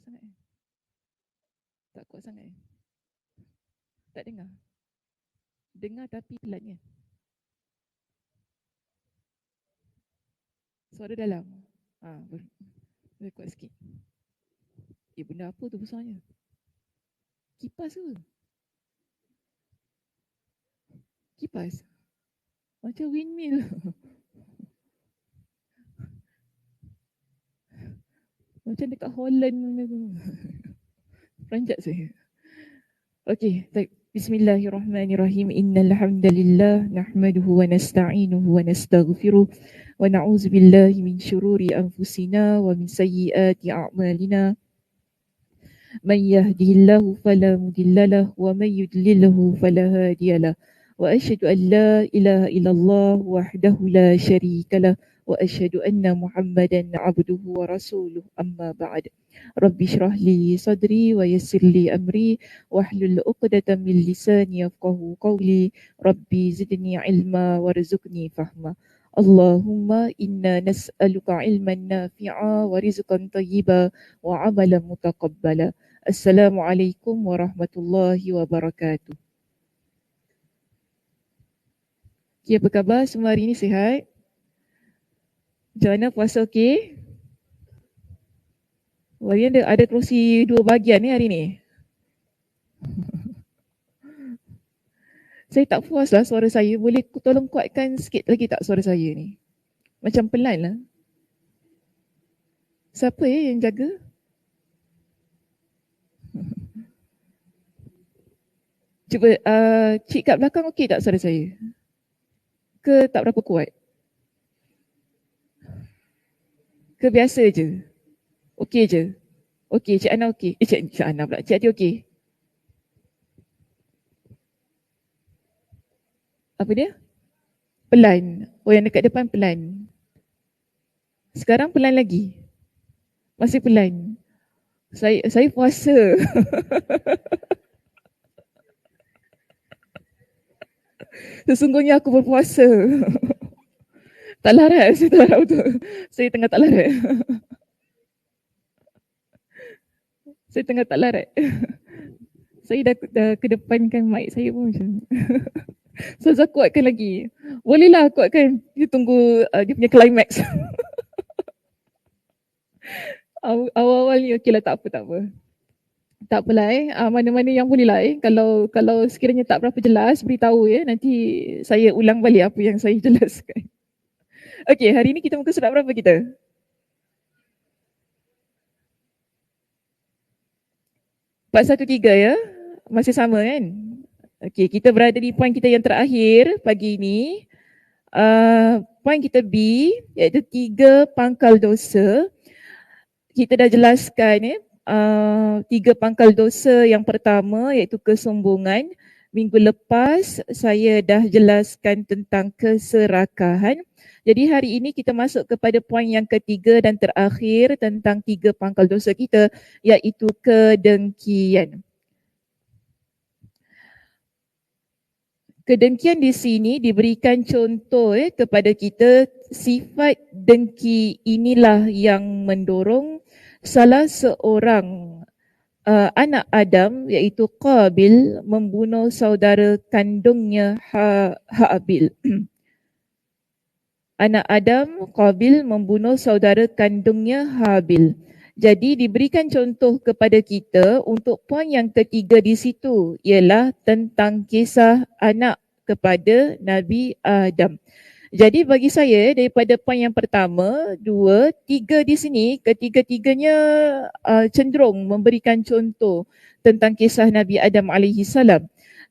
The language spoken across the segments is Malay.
sangat Tak kuat sangat Tak dengar. Dengar tapi pelannya. Suara dalam. Boleh kuat sikit. Benda apa tu besarnya? Kipas ke? Kipas? Macam windmill. Macam dekat Holland tu. Peranjat saya. Okey, baik. Bismillahirrahmanirrahim. Innal hamdalillah nahmaduhu wa nasta'inuhu wa nastaghfiruh wa na'udzu billahi min syururi anfusina wa min sayyiati a'malina. Man yahdihillahu fala mudhillalah wa man yudlilhu fala hadiyalah. Wa asyhadu an la ilaha illallah wahdahu la syarikalah wa asyhadu anna Muhammadan abduhu wa rasuluh amma ba'd. Rabbi shrah li sadri wa yassir li amri wahlul 'uqdatam min lisani yafqahu qawli. Rabbi zidni ilma warzuqni fahma. Allahumma inna nas'aluka ilman nafi'a wa rizqan thayyiba wa amalan mutaqabbala. Assalamualaikum warahmatullahi wabarakatuh. Okay, apa khabar semua hari ini, sihat? Macam mana, puasa okey? Hari ni ada kerusi 2 bahagian ni hari ni. Saya tak puas lah suara saya. Boleh tolong kuatkan sikit lagi tak suara saya ni? Macam pelan lah. Siapa yang jaga? Cuba cik kat belakang okey tak suara saya? Ke tak berapa kuat? Ke biasa je? Okey je? Okey, Cik Ana okey? Cik Ana pula. Cik Ati okey? Apa dia? Pelan. Oh, yang dekat depan pelan. Sekarang pelan lagi? Masih pelan? Saya puasa. Sesungguhnya aku berpuasa. Tak larat, saya tak larat betul. Saya tengah tak larat. Saya tengah tak larat. Saya dah kedepankan mic saya pun macam Ustazah kuatkan lagi. Bolehlah kuatkan. Dia tunggu dia punya climax. Awal-awal ni okey lah, tak apa. Tak apalah mana-mana yang boleh lah Kalau sekiranya tak berapa jelas, beritahu nanti saya ulang balik apa yang saya jelaskan. Okey, hari ni kita muka surat berapa kita? 413 ya? Masih sama kan? Okey, kita berada di poin kita yang terakhir pagi ini. Poin kita B, iaitu 3 pangkal dosa. Kita dah jelaskan 3 pangkal dosa. Yang pertama iaitu kesombongan. Minggu lepas saya dah jelaskan tentang keserakahan. Jadi hari ini kita masuk kepada poin yang ketiga dan terakhir tentang 3 pangkal dosa kita, iaitu kedengkian. Kedengkian di sini diberikan contoh kepada kita. Sifat dengki inilah yang mendorong salah seorang anak Adam, iaitu Qabil, membunuh saudara kandungnya Habil. Anak Adam, Qabil, membunuh saudara kandungnya Habil. Jadi diberikan contoh kepada kita untuk poin yang ketiga di situ, ialah tentang kisah anak kepada Nabi Adam. Jadi bagi saya daripada poin yang pertama, 2, 3 di sini, ketiga-tiganya cenderung memberikan contoh tentang kisah Nabi Adam AS.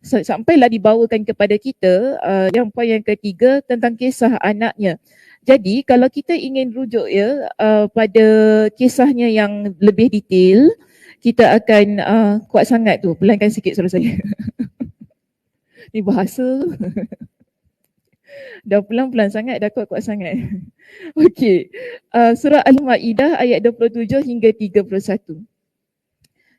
Sampailah dibawakan kepada kita yang poin yang ketiga tentang kisah anaknya. Jadi kalau kita ingin rujuk pada kisahnya yang lebih detail, kita akan kuat sangat tu, pelankan sikit suara saya. Ni bahasa. Dah pelan-pelan sangat, dah kuat-kuat sangat. Okey. Surah Al-Ma'idah ayat 27 hingga 31.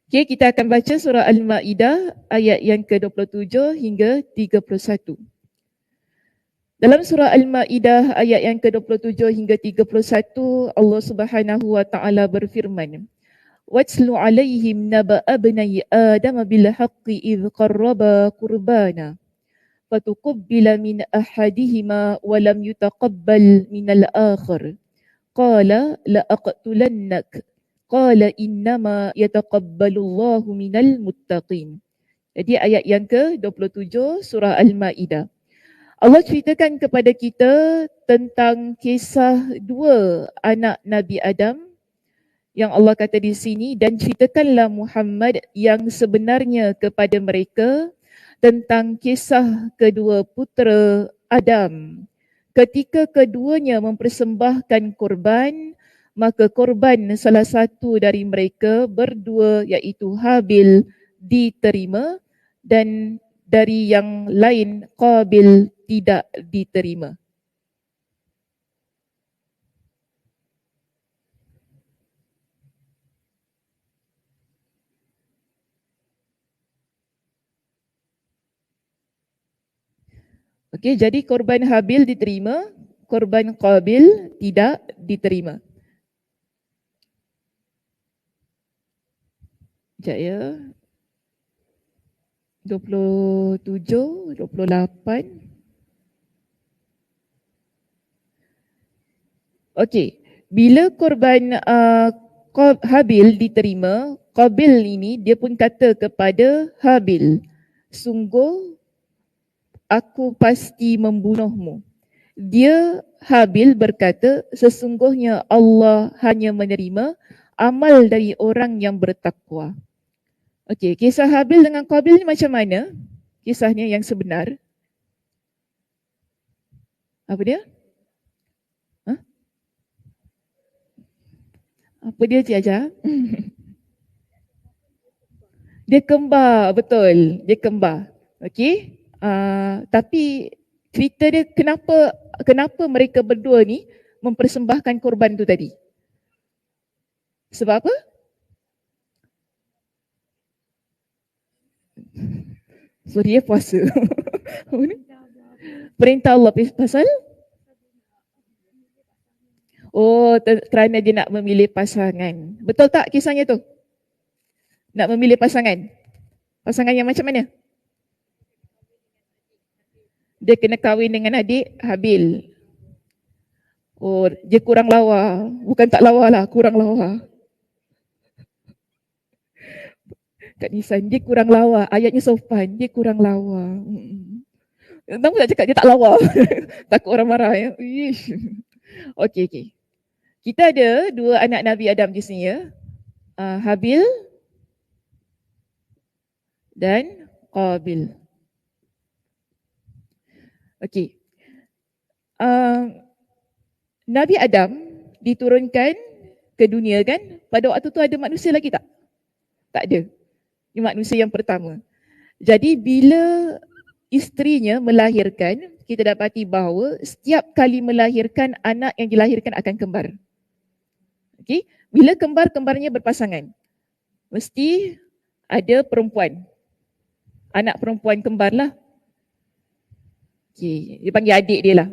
Okey, kita akan baca surah Al-Ma'idah ayat yang ke-27 hingga 31. Dalam surah Al-Ma'idah ayat yang ke-27 hingga 31, Allah Subhanahu wa taala berfirman, واتل عليهم نبأ ابني آدم بالحق إذ قربا قربانا فتقبل من أحدهما ولم يتقبل من الآخر قال لأقتلنك قال إنما يتقبل الله من المتقين. Jadi ayat yang ke-27 surah Al-Ma'idah. Allah ceritakan kepada kita tentang kisah dua anak Nabi Adam yang Allah kata di sini, dan ceritakanlah Muhammad yang sebenarnya kepada mereka tentang kisah kedua putera Adam. Ketika keduanya mempersembahkan korban, maka korban salah satu dari mereka berdua iaitu Habil diterima dan dari yang lain Qabil tidak diterima. Okey, jadi korban Habil diterima, korban Qabil tidak diterima. Sekejap ya. 27, 28. Okey, bila korban Habil diterima, Qabil ini dia pun kata kepada Habil, sungguh aku pasti membunuhmu. Dia Habil berkata, sesungguhnya Allah hanya menerima amal dari orang yang bertakwa. Okey, kisah Habil dengan Qabil ni macam mana? Kisahnya yang sebenar. Apa dia? Apa dia Cik Ajar? Dia kembar, betul. Dia kembar. Okey. Tapi cerita dia kenapa mereka berdua ni mempersembahkan korban tu tadi? Sebab apa? So dia puasa. Perintah Allah pasal? Oh, kerana dia nak memilih pasangan. Betul tak kisahnya tu? Nak memilih pasangan. Pasangan yang macam mana? Dia kena kahwin dengan adik Habil. Oh, dia kurang lawa. Bukan tak lawa lah, kurang lawa. Kak Nisan, dia kurang lawa. Ayatnya sopan, dia kurang lawa. Kenapa tak cakap dia tak lawa? Takut orang marah ya. Okey. Kita ada dua anak Nabi Adam di sini ya. Habil dan Qabil. Okey. Nabi Adam diturunkan ke dunia kan? Pada waktu tu ada manusia lagi tak? Tak ada. Ini manusia yang pertama. Jadi bila isterinya melahirkan, kita dapati bahawa setiap kali melahirkan, anak yang dilahirkan akan kembar. Okey, bila kembar-kembarnya berpasangan, mesti ada perempuan. Anak perempuan kembar lah. Okey, dia panggil adik dia lah.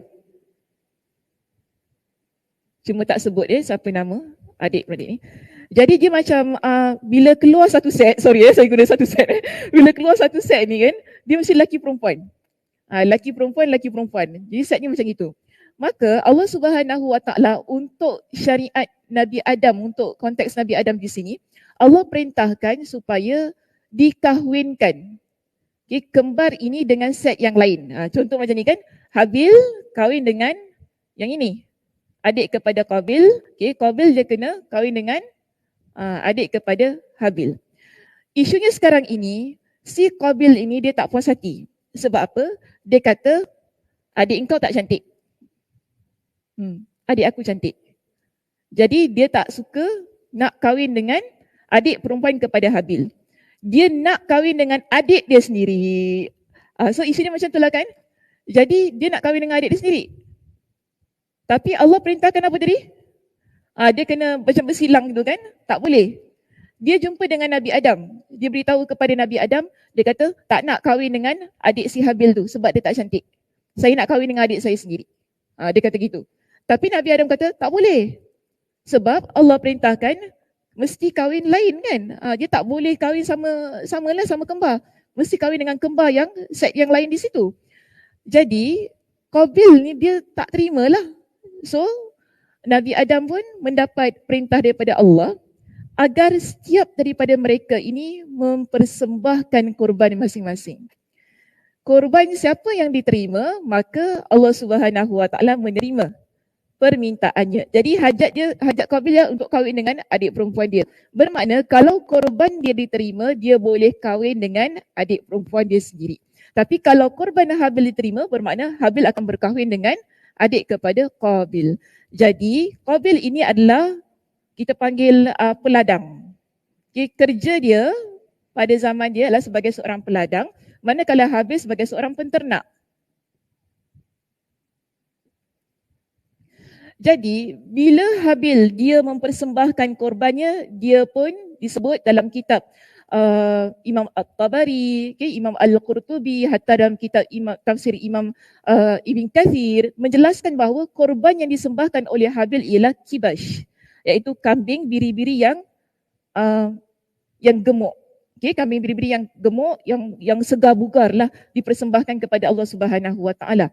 Cuma tak sebut dia siapa nama adik-beradik ni. Jadi dia macam bila keluar satu set, sorry saya guna satu set. Bila keluar satu set ni kan, dia mesti lelaki perempuan. Lelaki perempuan. Jadi setnya macam itu. Maka Allah Subhanahu Wa Taala untuk syariat Nabi Adam, untuk konteks Nabi Adam di sini, Allah perintahkan supaya dikahwinkan kembar ini dengan set yang lain. Contoh macam ni kan, Habil kahwin dengan yang ini, adik kepada Qabil. Qabil dia kena kahwin dengan adik kepada Habil. Isunya sekarang ini, si Qabil ini dia tak puas hati. Sebab apa? Dia kata, adik engkau tak cantik. Adik aku cantik. Jadi dia tak suka nak kahwin dengan adik perempuan kepada Habil. Dia nak kahwin dengan adik dia sendiri. So isunya macam itulah kan. Jadi dia nak kahwin dengan adik dia sendiri. Tapi Allah perintahkan apa tadi? Dia kena macam bersilang gitu kan. Tak boleh. Dia jumpa dengan Nabi Adam. Dia beritahu kepada Nabi Adam. Dia kata tak nak kahwin dengan adik si Habil tu sebab dia tak cantik. Saya nak kahwin dengan adik saya sendiri. Dia kata gitu. Tapi Nabi Adam kata tak boleh. Sebab Allah perintahkan mesti kahwin lain kan. Dia tak boleh kahwin sama kembar. Mesti kahwin dengan kembar yang set yang lain di situ. Jadi Qabil ni dia tak terimalah. So Nabi Adam pun mendapat perintah daripada Allah agar setiap daripada mereka ini mempersembahkan korban masing-masing. Korban siapa yang diterima, maka Allah Subhanahu Wa Taala menerima permintaannya. Jadi hajat Qabil dia untuk kahwin dengan adik perempuan dia. Bermakna kalau korban dia diterima, dia boleh kahwin dengan adik perempuan dia sendiri. Tapi kalau korban Habil diterima, bermakna Habil akan berkahwin dengan adik kepada Qabil. Jadi Qabil ini adalah kita panggil peladang. Okay, kerja dia pada zaman dia adalah sebagai seorang peladang, manakala Habil sebagai seorang penternak. Jadi bila Habil dia mempersembahkan korbannya, dia pun disebut dalam kitab Imam At-Tabari, okay, Imam Al-Qurtubi, hatta dalam kitab tafsir Imam Ibn Kathir menjelaskan bahawa korban yang disembahkan oleh Habil ialah kibash, iaitu kambing biri-biri yang gemuk. Okay, kambing biri-biri yang gemuk, yang segar bugar lah dipersembahkan kepada Allah Subhanahu Wa Taala.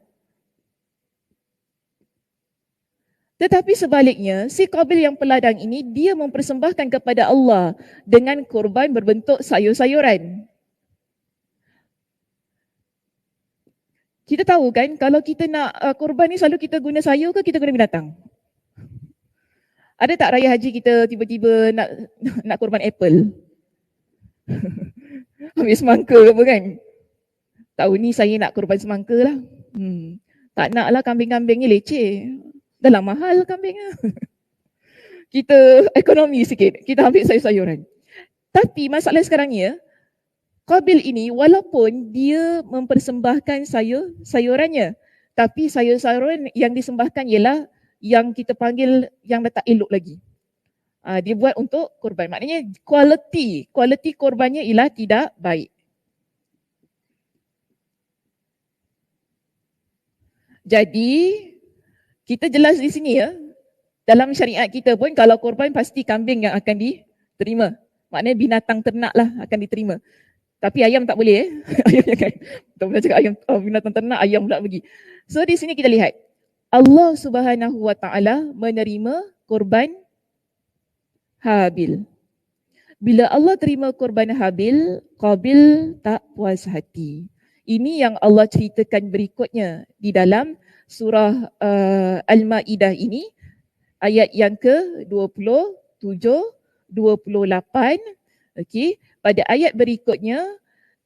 Tetapi sebaliknya, si Qabil yang peladang ini, dia mempersembahkan kepada Allah dengan korban berbentuk sayur-sayuran. Kita tahu kan, kalau kita nak korban ni selalu kita guna sayur ke kita guna binatang? Ada tak raya haji kita tiba-tiba nak korban apple? Ambil semangka ke apa kan? Tahu ni saya nak korban semangka lah. Tak nak lah kambing-kambing ni leceh. Dah lah mahal kambingnya. Kita ekonomi sikit, kita ambil sayur-sayuran. Tapi masalah sekarang ni, Qabil ini walaupun dia mempersembahkan sayurannya, tapi sayur-sayuran yang disembahkan ialah yang kita panggil yang dah tak elok lagi. Dia buat untuk korban. Maknanya kualiti korbannya ialah tidak baik. Jadi kita jelas di sini ya, dalam syariat kita pun kalau korban pasti kambing yang akan diterima. Maknanya binatang ternak lah akan diterima. Tapi ayam tak boleh ayam kan. Tak boleh cakap ayam binatang ternak, ayam pula pergi. So di sini kita lihat Allah Subhanahu Wa Taala menerima korban Habil. Bila Allah terima korban Habil, Qabil tak puas hati. Ini yang Allah ceritakan berikutnya di dalam surah Al-Ma'idah ini, ayat yang ke-27, 28. Okay. Pada ayat berikutnya,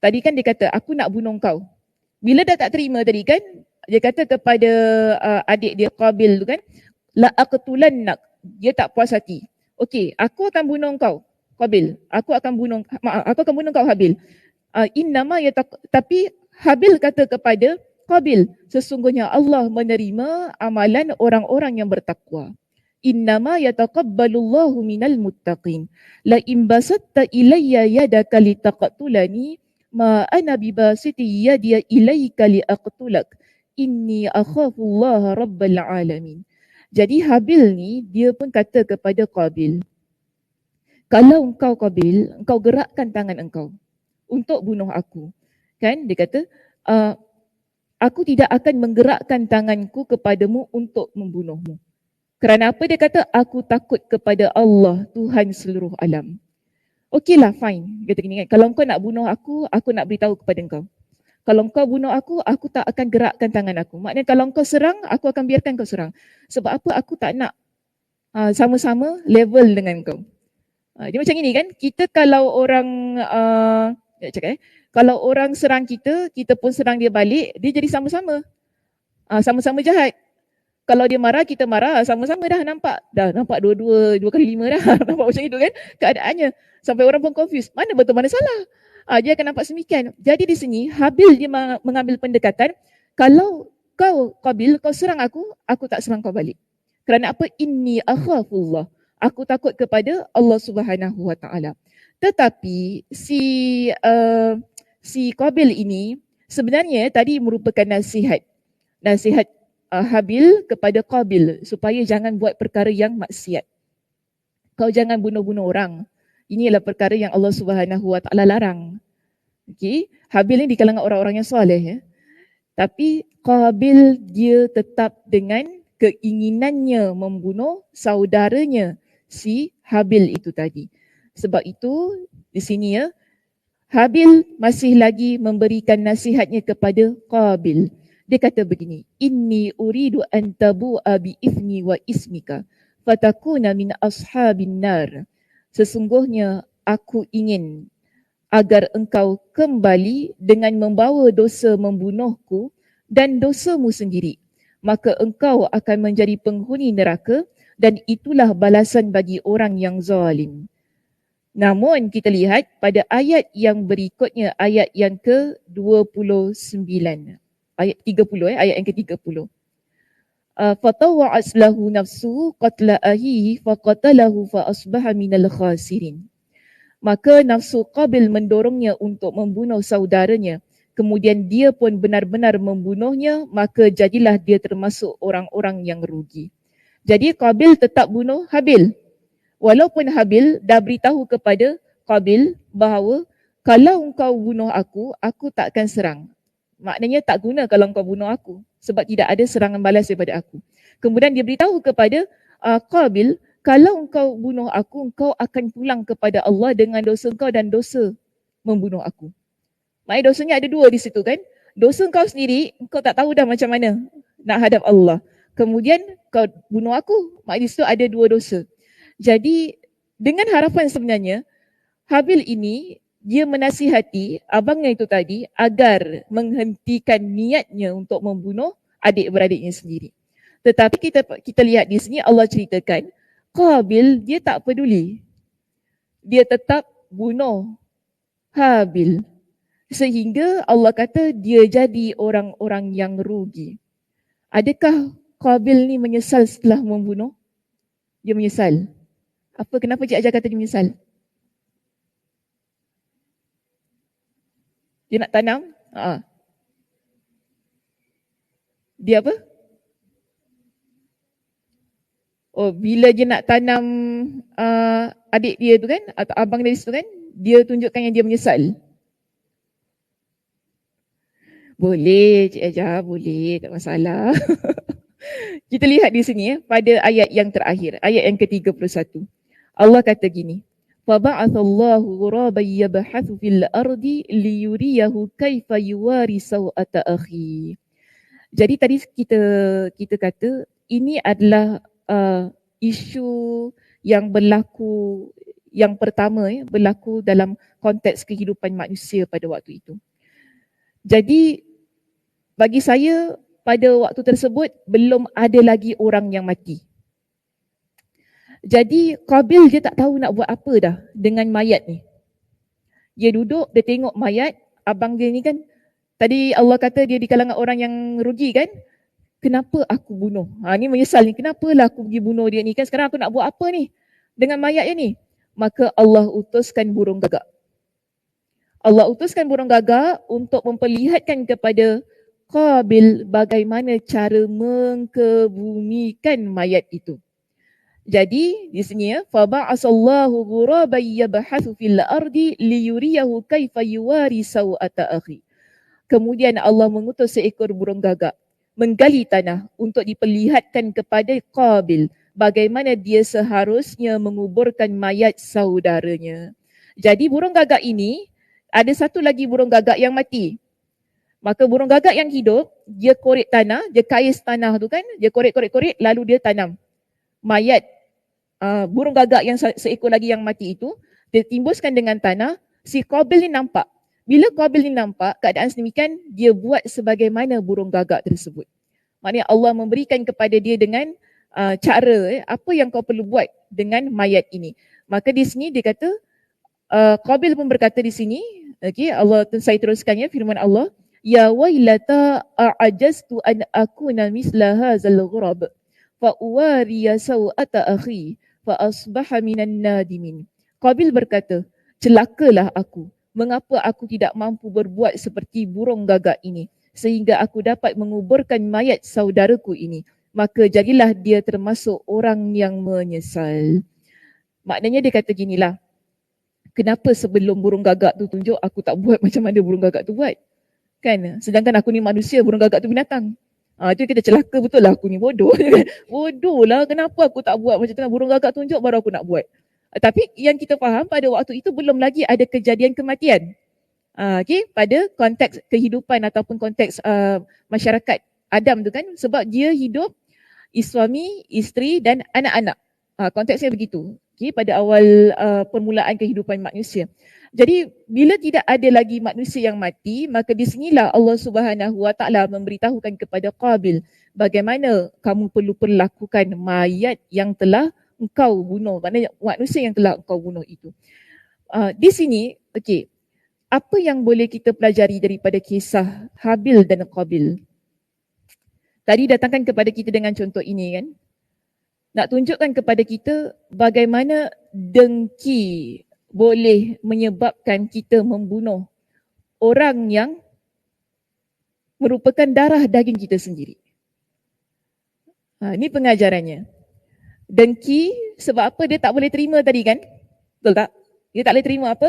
tadi kan dia kata, aku nak bunuh kau. Bila dah tak terima tadi kan, dia kata kepada adik dia Qabil tu kan, la aqtulannak, dia tak puas hati. Okey, aku akan bunuh kau Qabil. Aku akan bunuh kau Habil. Tapi Habil kata kepada Qabil, sesungguhnya Allah menerima amalan orang-orang yang bertakwa. Innama yataqabbalullahu minal muttaqin. La in basatta ilayya yadaka litaqtulani ma ana bibasiti yadi ilayka liaqtulak. Inni akhafullaha rabbal alamin. Jadi Habil ni dia pun kata kepada Qabil, kalau engkau Qabil, engkau gerakkan tangan engkau untuk bunuh aku. Kan dia kata, aku tidak akan menggerakkan tanganku kepadamu untuk membunuhmu. Kerana apa dia kata? Aku takut kepada Allah, Tuhan seluruh alam. Okeylah, fine. Kata gini kan, kalau engkau nak bunuh aku nak beritahu kepada engkau. Kalau engkau bunuh aku tak akan gerakkan tangan aku. Maknanya kalau engkau serang, aku akan biarkan kau serang. Sebab apa? Aku tak nak sama-sama level dengan kau. Dia macam ini kan, kita kalau orang kalau orang serang kita, kita pun serang dia balik, dia jadi sama-sama. Sama-sama jahat. Kalau dia marah, kita marah, sama-sama dah nampak. Dah nampak dua kali lima dah. Nampak macam itu kan keadaannya. Sampai orang pun confused. Mana betul, mana salah? Dia akan nampak semikian. Jadi di sini, Habil dia mengambil pendekatan, kalau kau Qabil, kau serang aku tak serang kau balik. Kerana apa? Inni akhafullah. Aku takut kepada Allah Subhanahu Wa Taala. Tetapi si Qabil ini sebenarnya tadi merupakan nasihat Habil kepada Qabil supaya jangan buat perkara yang maksiat. Kau jangan bunuh-bunuh orang. Ini adalah perkara yang Allah Subhanahu Wa Taala larang. Okey, Habil ni di kalangan orang-orang yang soleh ya. Tapi Qabil dia tetap dengan keinginannya membunuh saudaranya si Habil itu tadi. Sebab itu di sini ya, Habil masih lagi memberikan nasihatnya kepada Qabil. Dia kata begini, inni uridu an tabu'a bi ithmi wa ismika fatakuna min ashabin nar. Sesungguhnya aku ingin agar engkau kembali dengan membawa dosa membunuhku dan dosamu sendiri. Maka engkau akan menjadi penghuni neraka dan itulah balasan bagi orang yang zalim. Namun kita lihat pada ayat yang berikutnya, ayat yang ke-29. Ayat 30 ayat yang ke-30. Fatawa'at lahu nafsuhu qatla ahihi faqatalahu fa asbaha minal khasirin. Maka nafsu Qabil mendorongnya untuk membunuh saudaranya. Kemudian dia pun benar-benar membunuhnya, maka jadilah dia termasuk orang-orang yang rugi. Jadi Qabil tetap bunuh Habil. Walaupun Habil dah beritahu kepada Qabil bahawa kalau engkau bunuh aku tak akan serang. Maknanya tak guna kalau engkau bunuh aku sebab tidak ada serangan balas daripada aku. Kemudian dia beritahu kepada Qabil, kalau engkau bunuh aku, engkau akan pulang kepada Allah dengan dosa engkau dan dosa membunuh aku. Maknanya dosanya ada dua di situ kan. Dosa engkau sendiri, engkau tak tahu dah macam mana nak hadap Allah. Kemudian kau bunuh aku, maknanya di situ ada dua dosa. Jadi dengan harapan sebenarnya Habil ini dia menasihati abangnya itu tadi agar menghentikan niatnya untuk membunuh adik-beradiknya sendiri. Tetapi kita lihat di sini Allah ceritakan Qabil dia tak peduli. Dia tetap bunuh Habil. Sehingga Allah kata dia jadi orang-orang yang rugi. Adakah Qabil ni menyesal setelah membunuh? Dia menyesal. Apa, kenapa Cik Ajar kata dia menyesal? Dia nak tanam? Dia apa? Oh, bila dia nak tanam adik dia tu kan, atau abang dia tu kan, dia tunjukkan yang dia menyesal. Boleh Cik Ajar, boleh, tak masalah. Kita lihat di sini ya, pada ayat yang terakhir, ayat yang ke-31. Allah kata gini, فَبَعَثَ اللَّهُ غُرَابًا يَبْحَثُ فِي الْأَرْضِ لِيُرِيَهُ كَيْفَ يُوَارِي سَوْءَةَ أَخِيهِ. Jadi tadi kita kata ini adalah isu yang berlaku yang pertama berlaku dalam konteks kehidupan manusia pada waktu itu. Jadi bagi saya pada waktu tersebut belum ada lagi orang yang mati. Jadi Qabil dia tak tahu nak buat apa dah dengan mayat ni. Dia duduk, dia tengok mayat, abang dia ni kan, tadi Allah kata dia di kalangan orang yang rugi kan? Kenapa aku bunuh? Ni menyesal ni, kenapalah aku pergi bunuh dia ni kan? Sekarang aku nak buat apa ni dengan mayat dia ni? Maka Allah utuskan burung gagak. Allah utuskan burung gagak untuk memperlihatkan kepada Qabil bagaimana cara mengkebumikan mayat itu. Jadi di sini ya, faba'asallahu ghuraban yabhathu fil ardi liyuriyahu kaifa yuwari sawata akhi. Kemudian Allah mengutus seekor burung gagak menggali tanah untuk diperlihatkan kepada Qabil bagaimana dia seharusnya menguburkan mayat saudaranya. Jadi burung gagak ini ada satu lagi burung gagak yang mati. Maka burung gagak yang hidup, dia korek tanah, dia kais tanah tu kan, dia korek lalu dia tanam mayat burung gagak yang seekor lagi yang mati itu, dia timbuskan dengan tanah. Si Qabil ni nampak. Bila Qabil ni nampak keadaan sedemikian, dia buat sebagaimana burung gagak tersebut. Maknanya Allah memberikan kepada dia dengan cara apa yang kau perlu buat dengan mayat ini. Maka di sini dia kata, Qabil pun berkata di sini, okay, Allah, saya teruskan ya firman Allah, ya wailata a'ajaztu an akuna misla hadzal ghurab fa uwariya sawata akhi fa asbaha minan nadimin. Qabil berkata, celakalah aku. Mengapa aku tidak mampu berbuat seperti burung gagak ini sehingga aku dapat menguburkan mayat saudaraku ini. Maka jadilah dia termasuk orang yang menyesal. Maknanya dia kata ginilah, kenapa sebelum burung gagak tu tunjuk, aku tak buat macam mana burung gagak tu buat? Kan? Sedangkan aku ni manusia, burung gagak tu binatang. Itu kita celaka betul lah, aku ni bodoh. Bodoh lah, kenapa aku tak buat macam tu? Burung gagak tunjuk baru aku nak buat. Tapi yang kita faham pada waktu itu belum lagi ada kejadian kematian. Okay, pada konteks kehidupan ataupun konteks masyarakat Adam tu kan, sebab dia hidup suami, isteri dan anak-anak. Konteksnya begitu. Okay, pada awal permulaan kehidupan manusia. Jadi bila tidak ada lagi manusia yang mati, maka di sinilah Allah Subhanahu Wa Taala memberitahukan kepada Qabil bagaimana kamu perlu perlakukan mayat yang telah engkau bunuh, maknanya manusia yang telah engkau bunuh itu. Di sini, okey, apa yang boleh kita pelajari daripada kisah Habil dan Qabil? Tadi datangkan kepada kita dengan contoh ini kan, nak tunjukkan kepada kita bagaimana dengki boleh menyebabkan kita membunuh orang yang merupakan darah daging kita sendiri. Ini pengajarannya. Dengki sebab apa dia tak boleh terima tadi kan? Betul tak? Dia tak boleh terima apa?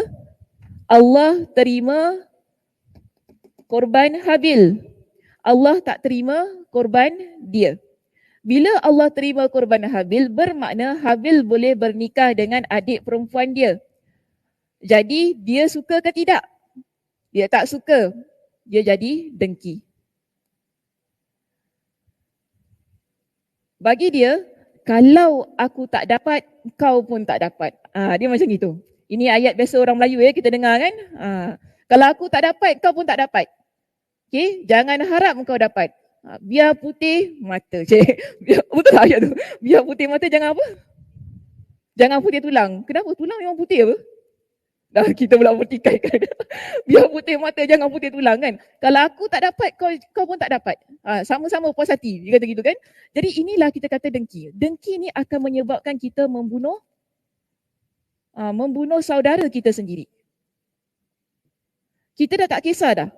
Allah terima korban Habil. Allah tak terima korban dia. Bila Allah terima korban Habil, bermakna Habil boleh bernikah dengan adik perempuan dia. Jadi dia suka ke tidak? Dia tak suka. Dia jadi dengki. Bagi dia, kalau aku tak dapat, kau pun tak dapat. Dia macam gitu. Ini ayat biasa orang Melayu kita dengar kan. Kalau aku tak dapat, kau pun tak dapat. Okay? Jangan harap kau dapat. Biar putih mata. Betul tak ayat tu? Biar putih mata jangan apa? Jangan putih tulang. Kenapa? Tulang memang putih apa? Dah kita pula bertikai kan. Biar putih mata jangan putih tulang kan. Kalau aku tak dapat, kau pun tak dapat. Sama-sama puas hati. Dia kata gitu kan. Jadi inilah kita kata dengki. Dengki ni akan menyebabkan kita membunuh saudara kita sendiri. Kita dah tak kisah dah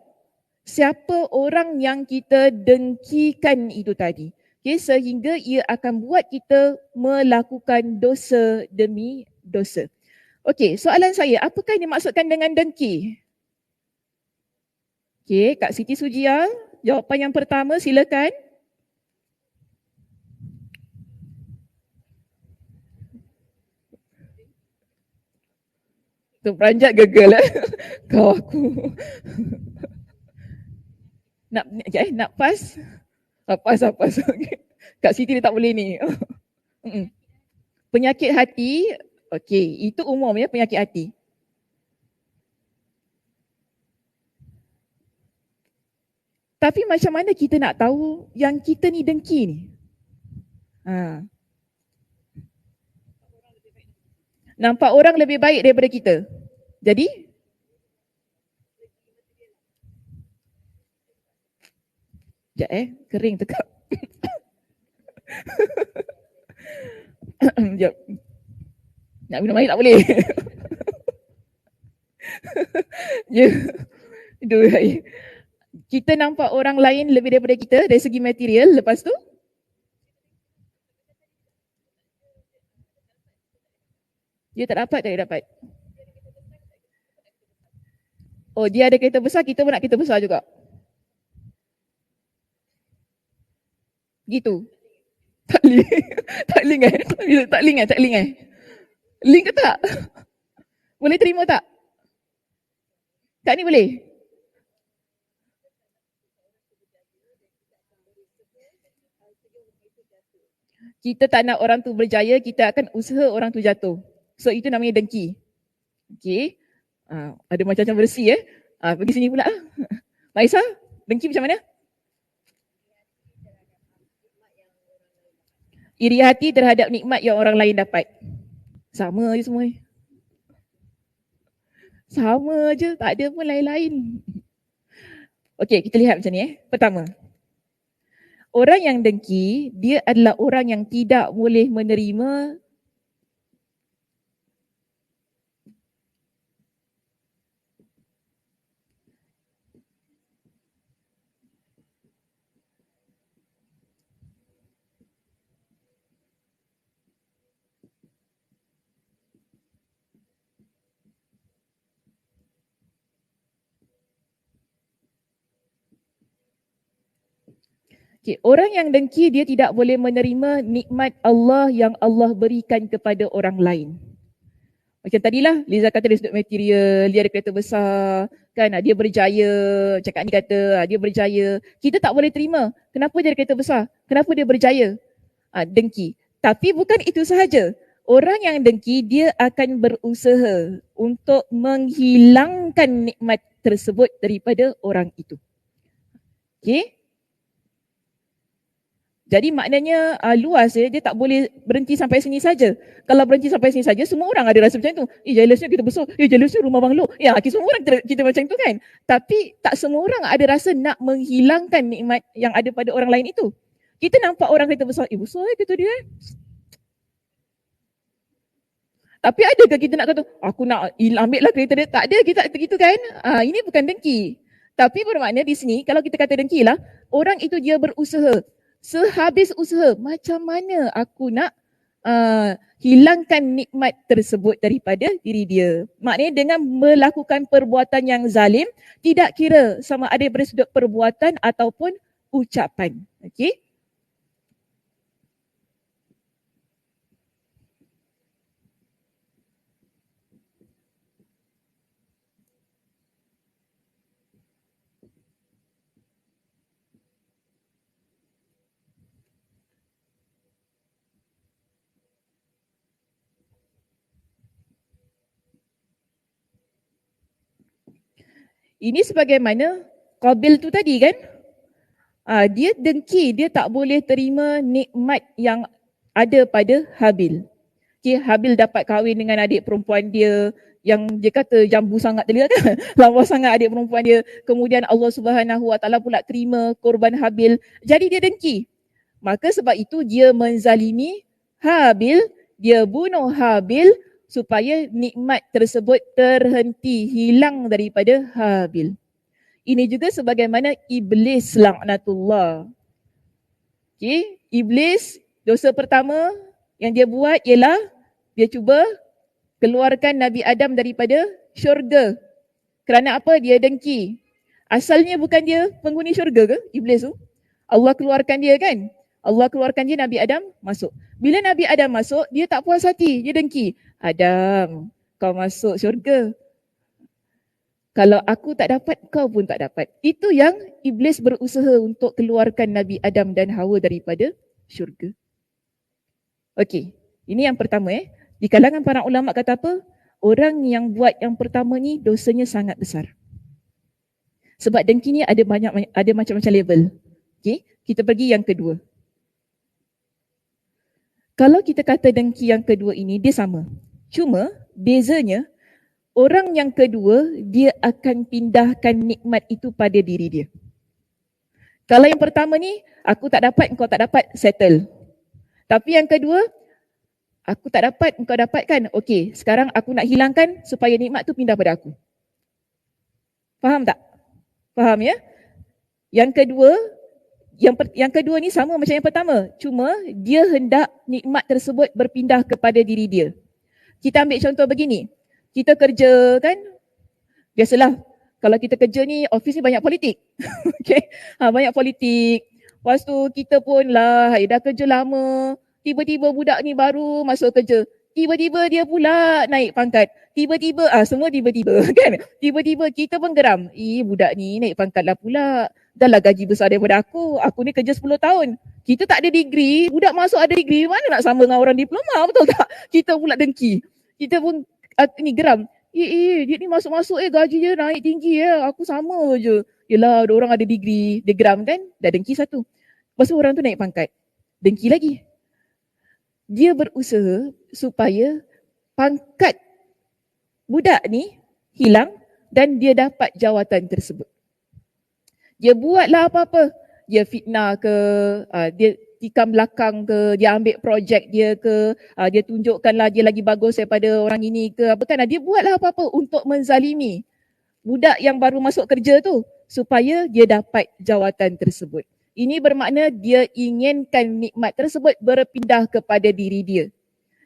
siapa orang yang kita dengkikan itu tadi. Okay, sehingga ia akan buat kita melakukan dosa demi dosa. Okey, soalan saya, apakah yang dimaksudkan dengan dengki? Okey, Kak Siti Sujia, jawapan yang pertama silakan. Tu peranjat gegel kau aku. nak pas? Pas. Okay. Kak Siti dia tak boleh ni. Penyakit hati, okey, itu umum ya penyakit hati. Tapi macam mana kita nak tahu yang kita ni dengki ni? Nampak orang lebih baik daripada kita. Jadi? Sekejap kering tekak. Sekejap. Nak minum air tak boleh. Kita nampak orang lain lebih daripada kita dari segi material, lepas tu dia tak dapat. Oh, dia ada kereta besar, kita pun nak kereta besar juga. Gitu. Tak link. Tak link eh. Link ke tak? Boleh terima tak? Tak ni boleh? Kita tak nak orang tu berjaya, kita akan usaha orang tu jatuh. So itu namanya dengki. Okay. Ada macam-macam versi pergi sini pula. Maisa, dengki macam mana? Iri hati terhadap nikmat yang orang lain dapat. Sama je semua. Sama je, tak ada pun lain-lain. Okey, kita lihat macam ni Pertama, orang yang dengki, dia adalah orang yang tidak boleh menerima Okay, orang yang dengki dia tidak boleh menerima nikmat Allah yang Allah berikan kepada orang lain. Macam tadilah Liza kata dari sudut material, dia ada kereta besar, kan, dia berjaya, cakap ni kata dia berjaya. Kita tak boleh terima. Kenapa dia ada kereta besar? Kenapa dia berjaya? Dengki. Tapi bukan itu sahaja. Orang yang dengki dia akan berusaha untuk menghilangkan nikmat tersebut daripada orang itu. Okay? Jadi maknanya luas ya, dia tak boleh berhenti sampai sini saja. Kalau berhenti sampai sini saja, semua orang ada rasa macam tu. Jealousnya kita besar, jealousnya rumah banglo. Ya, semua orang kita macam tu kan. Tapi tak semua orang ada rasa nak menghilangkan nikmat yang ada pada orang lain itu. Kita nampak orang kereta besar, besar kereta dia. Tapi adakah kita nak kata, aku nak ambil lah kereta dia? Tak ada, kita gitu kan. Ini bukan dengki. Tapi bermakna di sini, kalau kita kata dengki lah, orang itu dia berusaha. Sehabis usaha, macam mana aku nak hilangkan nikmat tersebut daripada diri dia. Maknanya dengan melakukan perbuatan yang zalim, tidak kira sama ada dari sudut perbuatan ataupun ucapan. Okey? Ini sebagaimana Qabil tu tadi kan, dia dengki, dia tak boleh terima nikmat yang ada pada Habil. Okay, Habil dapat kahwin dengan adik perempuan dia yang dia kata jambu sangat dia kan, lawa sangat adik perempuan dia. Kemudian Allah Subhanahu Wa Taala pula terima korban Habil. Jadi dia dengki. Maka sebab itu dia menzalimi Habil, dia bunuh Habil supaya nikmat tersebut terhenti, hilang daripada Habil. Ini juga sebagaimana Iblis laknatullah. Okay, Iblis dosa pertama yang dia buat ialah dia cuba keluarkan Nabi Adam daripada syurga. Kerana apa? Dia dengki. Asalnya bukan dia penghuni syurga ke Iblis tu? Allah keluarkan dia kan? Allah keluarkan dia, Nabi Adam masuk. Bila Nabi Adam masuk, dia tak puas hati, dia dengki. Adam, kau masuk syurga. Kalau aku tak dapat, kau pun tak dapat. Itu yang Iblis berusaha untuk keluarkan Nabi Adam dan Hawa daripada syurga. Okey, ini yang pertama. Di kalangan para ulama kata apa? Orang yang buat yang pertama ni dosanya sangat besar. Sebab dengki ni ada macam-macam level. Okey, kita pergi yang kedua. Kalau kita kata dengki yang kedua ini, dia sama. Cuma bezanya, orang yang kedua, dia akan pindahkan nikmat itu pada diri dia. Kalau yang pertama ni, aku tak dapat, engkau tak dapat, settle. Tapi yang kedua, aku tak dapat, engkau dapatkan. Okey, sekarang aku nak hilangkan supaya nikmat tu pindah pada aku. Faham tak? Faham ya? Yang kedua, yang kedua ni sama macam yang pertama. Cuma dia hendak nikmat tersebut berpindah kepada diri dia. Kita ambil contoh begini. Kita kerja kan, biasalah kalau kita kerja ni, office ni banyak politik. Okay? Banyak politik. Lepas tu kita pun lah, dah kerja lama, tiba-tiba budak ni baru masuk kerja. Tiba-tiba dia pula naik pangkat. Tiba-tiba, semua tiba-tiba kan. Tiba-tiba kita pun geram. Budak ni naik pangkat lah pula. Dah lah gaji besar daripada aku. Aku ni kerja 10 tahun. Kita tak ada degree, budak masuk ada degree. Mana nak sama dengan orang diploma, betul tak? Kita pula dengki. Kita pun ni geram. Dia ni masuk-masuk gaji dia naik tinggi aku sama je. Yelah, ada orang ada degree. Dia geram kan? Dah dengki satu. Lepas tu orang tu naik pangkat. Dengki lagi. Dia berusaha supaya pangkat budak ni hilang dan dia dapat jawatan tersebut. Dia buatlah apa-apa. Dia fitnah ke, dia tikam belakang ke, dia ambil projek dia ke, dia tunjukkanlah dia lagi bagus daripada orang ini ke, apa kan, dia buatlah apa-apa untuk menzalimi budak yang baru masuk kerja tu supaya dia dapat jawatan tersebut. Ini bermakna dia inginkan nikmat tersebut berpindah kepada diri dia.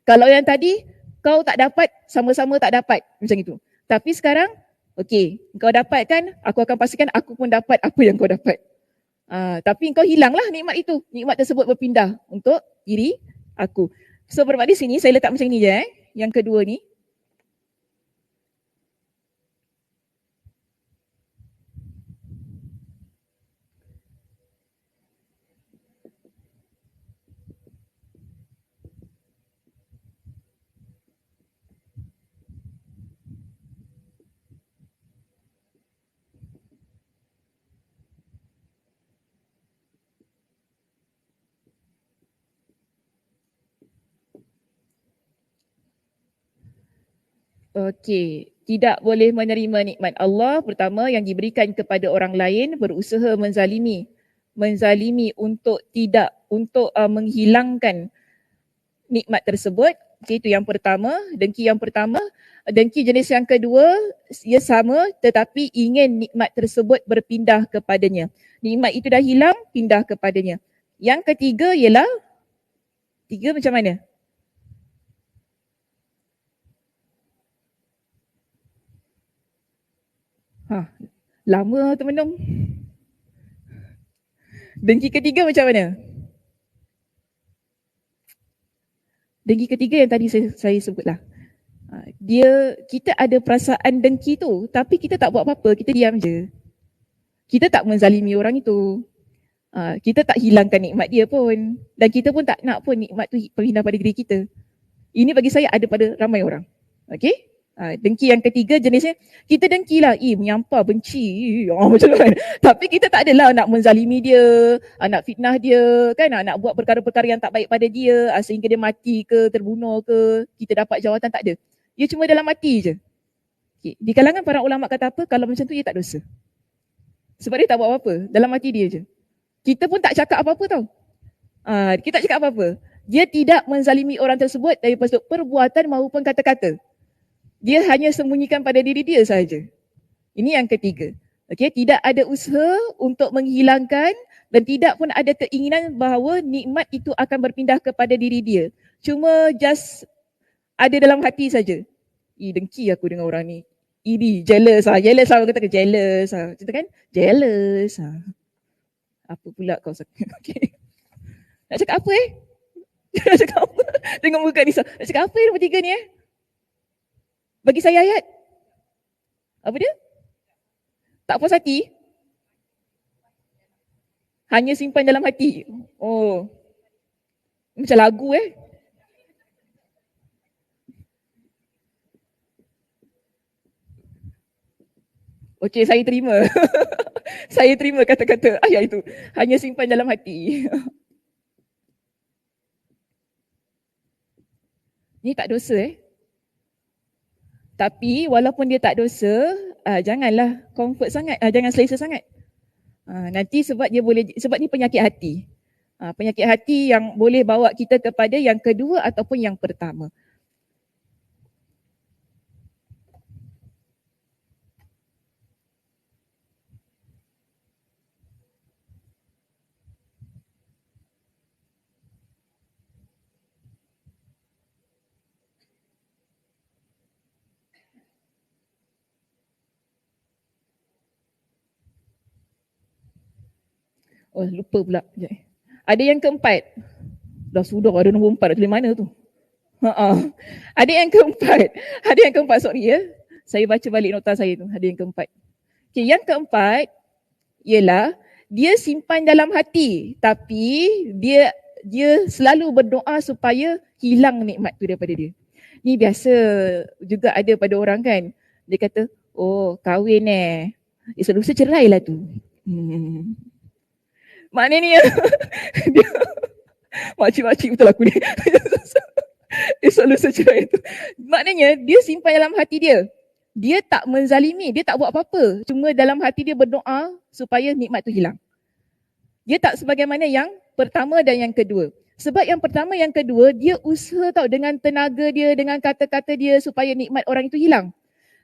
Kalau yang tadi kau tak dapat, sama-sama tak dapat macam itu. Tapi sekarang, okey, kau dapat kan, aku akan pastikan aku pun dapat apa yang kau dapat. Tapi kau hilanglah nikmat itu. Nikmat tersebut berpindah untuk diri aku. So bermakna di sini saya letak macam ni je Yang kedua ni. Okey, tidak boleh menerima nikmat Allah pertama yang diberikan kepada orang lain berusaha menzalimi untuk menghilangkan nikmat tersebut. Okay, itu yang pertama, dengki yang pertama. Dengki jenis yang kedua, ia sama tetapi ingin nikmat tersebut berpindah kepadanya. Nikmat itu dah hilang, pindah kepadanya. Yang ketiga ialah, tiga macam mana? Lama teman-teman. Dengki ketiga macam mana? Dengki ketiga yang tadi saya sebutlah. Kita ada perasaan dengki tu, tapi kita tak buat apa-apa, kita diam je. Kita tak menzalimi orang itu. Kita tak hilangkan nikmat dia pun. Dan kita pun tak nak pun nikmat tu berpindah pada diri kita. Ini bagi saya ada pada ramai orang. Okay? Dengki yang ketiga jenisnya, kita dengki lah, menyampah, benci, macam tu kan. Tapi kita tak adalah nak menzalimi dia, nak fitnah dia, kan, nak buat perkara-perkara yang tak baik pada dia, sehingga dia mati ke, terbunuh ke, kita dapat jawatan, tak ada. Dia cuma dalam mati je. Okay. Di kalangan para ulama kata apa, kalau macam tu dia tak dosa. Sebab dia tak buat apa-apa, dalam mati dia je. Kita pun tak cakap apa-apa tau. Kita tak cakap apa-apa. Dia tidak menzalimi orang tersebut dari perbuatan maupun kata-kata. Dia hanya sembunyikan pada diri dia saja. Ini yang ketiga. Okay, tidak ada usaha untuk menghilangkan dan tidak pun ada keinginan bahawa nikmat itu akan berpindah kepada diri dia. Cuma just ada dalam hati saja. Dengki aku dengan orang ni. Jealous orang kata jealous Cerita kan? Jealous Apa pula kau okay. Nak cakap apa Nak cakap apa? Tengok muka Nisa. Nak cakap apa nombor tiga ni Bagi saya ayat. Apa dia? Tak puas hati? Hanya simpan dalam hati. Oh. Macam lagu Okey, saya terima. Saya terima kata-kata ayat itu. Hanya simpan dalam hati. Ni tak dosa Tapi walaupun dia tak dosa, janganlah comfort sangat, jangan selesa sangat. Nanti sebab ni penyakit hati. Penyakit hati yang boleh bawa kita kepada yang kedua ataupun yang pertama. Oh, lupa pula. Ada yang keempat. Dah sudah ada nombor 4, tulis mana tu? Ada yang keempat, sorry Saya baca balik nota saya tu, ada yang keempat. Okay, yang keempat ialah dia simpan dalam hati tapi dia selalu berdoa supaya hilang nikmat tu daripada dia. Ni biasa juga ada pada orang kan. Dia kata, oh kahwin solusi cerai lah tu. Maknanya dia makcik-makcik betul aku ni. Solusi cerai tu. Maknanya dia simpan dalam hati dia. Dia tak menzalimi, dia tak buat apa-apa. Cuma dalam hati dia berdoa supaya nikmat tu hilang. Dia tak sebagaimana yang pertama dan yang kedua. Sebab yang pertama, yang kedua, dia usaha tau dengan tenaga dia, dengan kata-kata dia supaya nikmat orang itu hilang.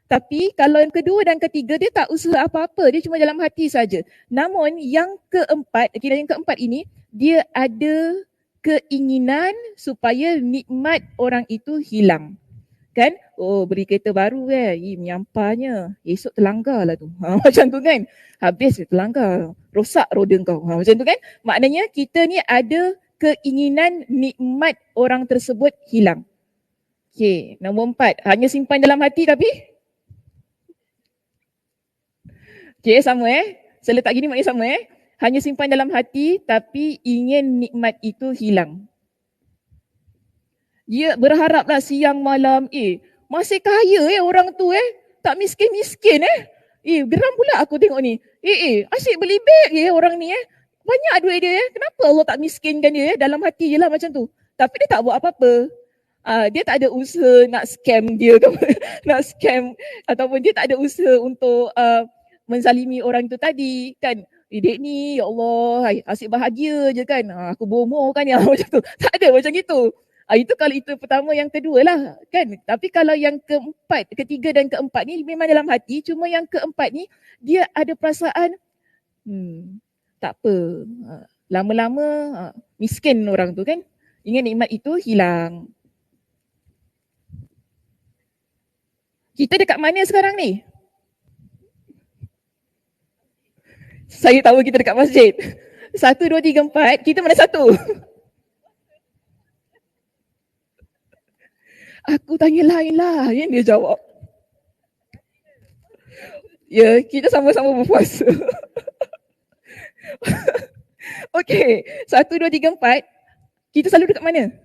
Tapi kalau yang kedua dan ketiga, dia tak usaha apa-apa. Dia cuma dalam hati saja. Namun yang keempat ini, dia ada keinginan supaya nikmat orang itu hilang. kan, oh beri kereta baru menyampahnya, esok terlanggar lah tu. Macam tu kan, habis terlanggar, rosak roda kau. Macam tu kan, maknanya kita ni ada keinginan nikmat orang tersebut hilang. Okay, nombor 4, hanya simpan dalam hati tapi okay, sama saya letak gini maknanya sama hanya simpan dalam hati tapi ingin nikmat itu hilang. Dia berharaplah siang malam, masih kaya orang tu tak miskin-miskin geram pula aku tengok ni. Asyik beli beg orang ni banyak duit dia kenapa Allah tak miskinkan dia dalam hati je lah macam tu. Tapi dia tak buat apa-apa. Dia tak ada usaha nak scam dia ke nak scam ataupun dia tak ada usaha untuk menzalimi orang tu tadi kan. Dek ni ya Allah asyik bahagia je kan. Aku bomoh kan ya macam tu. Tak ada macam gitu. Itu kalau itu pertama, yang kedua lah kan. Tapi kalau yang keempat, ketiga dan keempat ni memang dalam hati, cuma yang keempat ni dia ada perasaan tak apa, lama-lama miskin orang tu kan, ingin nikmat itu hilang. Kita dekat mana sekarang ni? Saya tahu kita dekat masjid. 1, 2, 3, 4, kita mana satu? Aku tanya lain lah, yang dia jawab. Ya, kita sama-sama berpuasa. Okey, 1, 2, 3, 4, kita selalu dekat mana?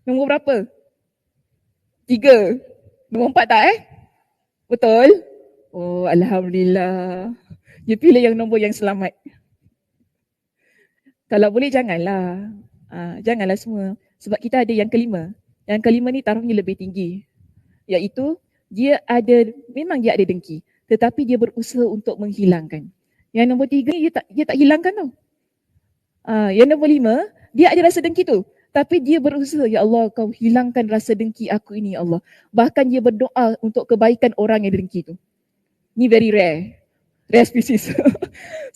Nombor berapa? 3. Nombor 4 tak Betul? Oh, Alhamdulillah. Dia pilih yang nombor yang selamat. Kalau boleh janganlah. Janganlah semua. Sebab kita ada yang kelima. Yang kelima ni tarafnya lebih tinggi. Iaitu memang dia ada dengki. Tetapi dia berusaha untuk menghilangkan. Yang nombor 3 ni dia tak hilangkan tau. Yang nombor 5, dia ada rasa dengki tu. Tapi dia berusaha, ya Allah kau hilangkan rasa dengki aku ini ya Allah. Bahkan dia berdoa untuk kebaikan orang yang dengki tu. Ni very rare. Rare species.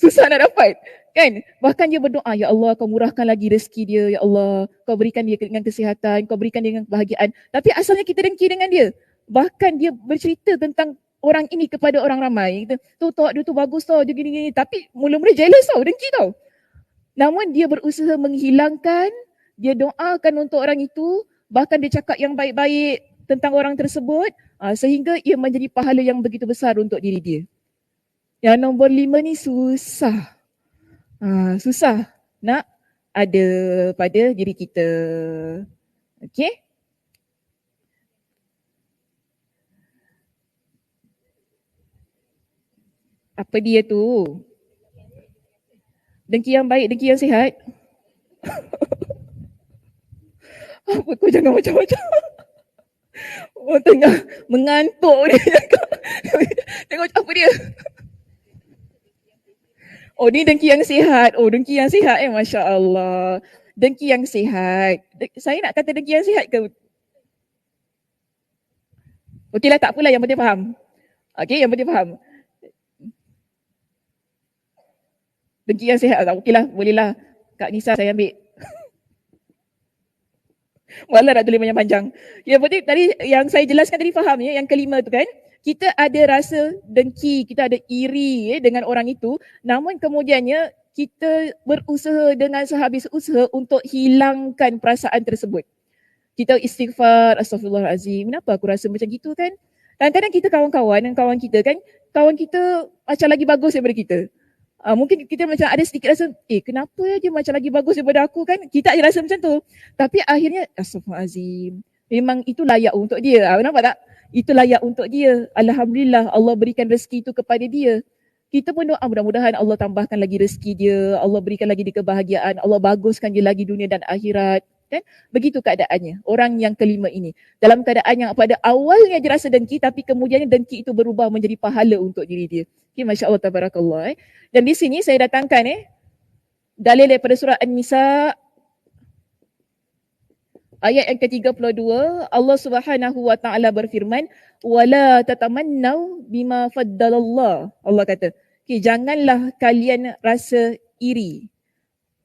Susah nak dapat. Kan? Bahkan dia berdoa, ya Allah kau murahkan lagi rezeki dia, ya Allah kau berikan dia dengan kesihatan, kau berikan dia dengan kebahagiaan. Tapi asalnya kita dengki dengan dia. Bahkan dia bercerita tentang orang ini kepada orang ramai. Dia tu bagus tau, dia gini-gini. Tapi mula-mula jealous tau, dengki tau. Namun dia berusaha menghilangkan, dia doakan untuk orang itu, bahkan dia cakap yang baik-baik tentang orang tersebut, sehingga ia menjadi pahala yang begitu besar untuk diri dia. Yang nombor 5 ni susah. Susah nak ada pada diri kita. Okey? Apa dia tu? Dengki yang baik, dengki yang sihat. Apa kau jangan macam-macam. Tengah mengantuk ni. Tengok apa dia. Oh ni dengki yang sihat. Oh dengki yang sihat Masya Allah. Dengki yang sihat. Saya nak kata dengki yang sihat ke? Okeylah tak apalah, yang penting faham. Okey, yang penting faham. Dengki yang sihat tak? Okeylah, bolehlah. Kak Nisa saya ambil. Malah nak tulis panjang-panjang. Yang penting tadi yang saya jelaskan tadi faham yang kelima tu kan. Kita ada rasa dengki, kita ada iri dengan orang itu, namun kemudiannya kita berusaha dengan sehabis usaha untuk hilangkan perasaan tersebut. Kita istighfar, astagfirullahalazim. Kenapa aku rasa macam gitu kan? Kadang-kadang kita kawan-kawan dan kawan kita kan, kawan kita macam lagi bagus daripada kita. Mungkin kita macam ada sedikit rasa, kenapa dia macam lagi bagus daripada aku kan? Kita ada rasa macam tu. Tapi akhirnya, astagfirullahalazim. Memang itu layak untuk dia. Nampak tak? Itu layak untuk dia. Alhamdulillah Allah berikan rezeki itu kepada dia. Kita pun doa mudah-mudahan Allah tambahkan lagi rezeki dia, Allah berikan lagi dia kebahagiaan, Allah baguskan dia lagi dunia dan akhirat. Kan? Begitu keadaannya. Orang yang kelima ini. Dalam keadaan yang pada awalnya dia rasa dengki, tapi kemudiannya dengki itu berubah menjadi pahala untuk diri dia. Okay, Masya Allah, tabarakallah. Dan di sini saya datangkan dalil daripada surah An-Nisa ayat yang ke-32, Allah Subhanahu wa taala berfirman, "Wala tatamannau bima faddalallah." Allah kata, janganlah kalian rasa iri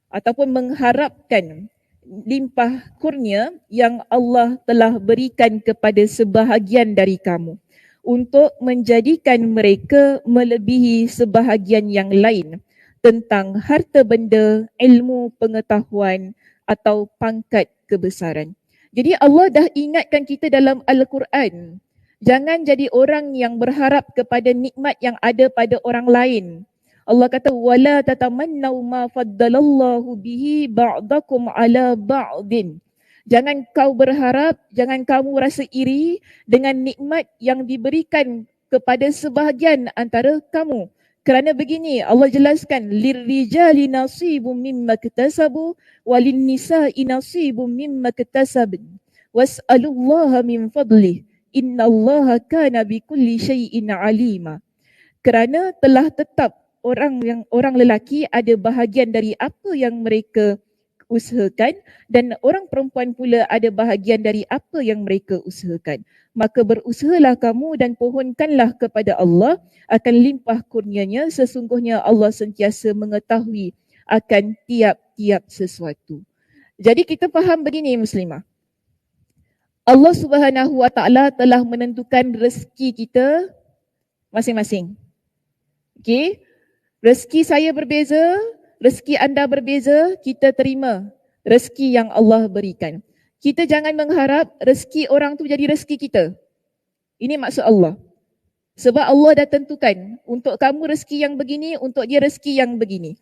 ataupun mengharapkan limpah kurnia yang Allah telah berikan kepada sebahagian dari kamu untuk menjadikan mereka melebihi sebahagian yang lain tentang harta benda, ilmu, pengetahuan atau pangkat kebesaran. Jadi Allah dah ingatkan kita dalam Al-Quran, jangan jadi orang yang berharap kepada nikmat yang ada pada orang lain. Allah kata wala tatamannau ma faddalallahu bihi ba'dakum ala ba'din. Jangan kau berharap, jangan kamu rasa iri dengan nikmat yang diberikan kepada sebahagian antara kamu. Kerana begini Allah jelaskan lirrijali nasibum mimma iktasabu walin nisa'i nasibum mimma iktasabn was'alullaha min fadlih innallaha kana bikulli syai'in alima. Kerana telah tetap orang lelaki ada bahagian dari apa yang mereka usahakan dan orang perempuan pula ada bahagian dari apa yang mereka usahakan. Maka berusahalah kamu dan pohonkanlah kepada Allah akan limpah kurnianya, sesungguhnya Allah sentiasa mengetahui akan tiap-tiap sesuatu. Jadi kita faham begini muslimah. Allah Subhanahu Wa Taala telah menentukan rezeki kita masing-masing. Okey? Rezeki saya berbeza, rezeki anda berbeza, kita terima rezeki yang Allah berikan. Kita jangan mengharap rezeki orang tu jadi rezeki kita. Ini maksud Allah. Sebab Allah dah tentukan untuk kamu rezeki yang begini, untuk dia rezeki yang begini.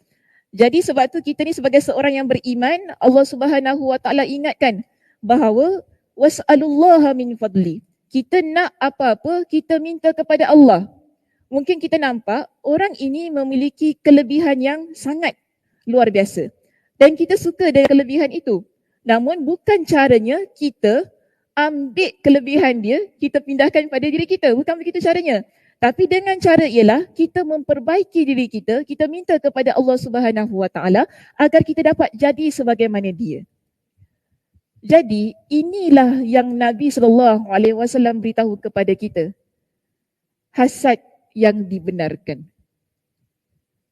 Jadi sebab tu kita ni sebagai seorang yang beriman, Allah Subhanahu Wa Taala ingatkan bahawa was'alullaha min fadli. Kita nak apa-apa, kita minta kepada Allah. Mungkin kita nampak orang ini memiliki kelebihan yang sangat luar biasa. Dan kita suka dengan kelebihan itu. Namun bukan caranya kita ambil kelebihan dia, kita pindahkan pada diri kita. Bukan begitu caranya. Tapi dengan cara ialah kita memperbaiki diri kita, kita minta kepada Allah Subhanahu Wa Taala agar kita dapat jadi sebagaimana dia. Jadi inilah yang Nabi SAW beritahu kepada kita. Hasad yang dibenarkan.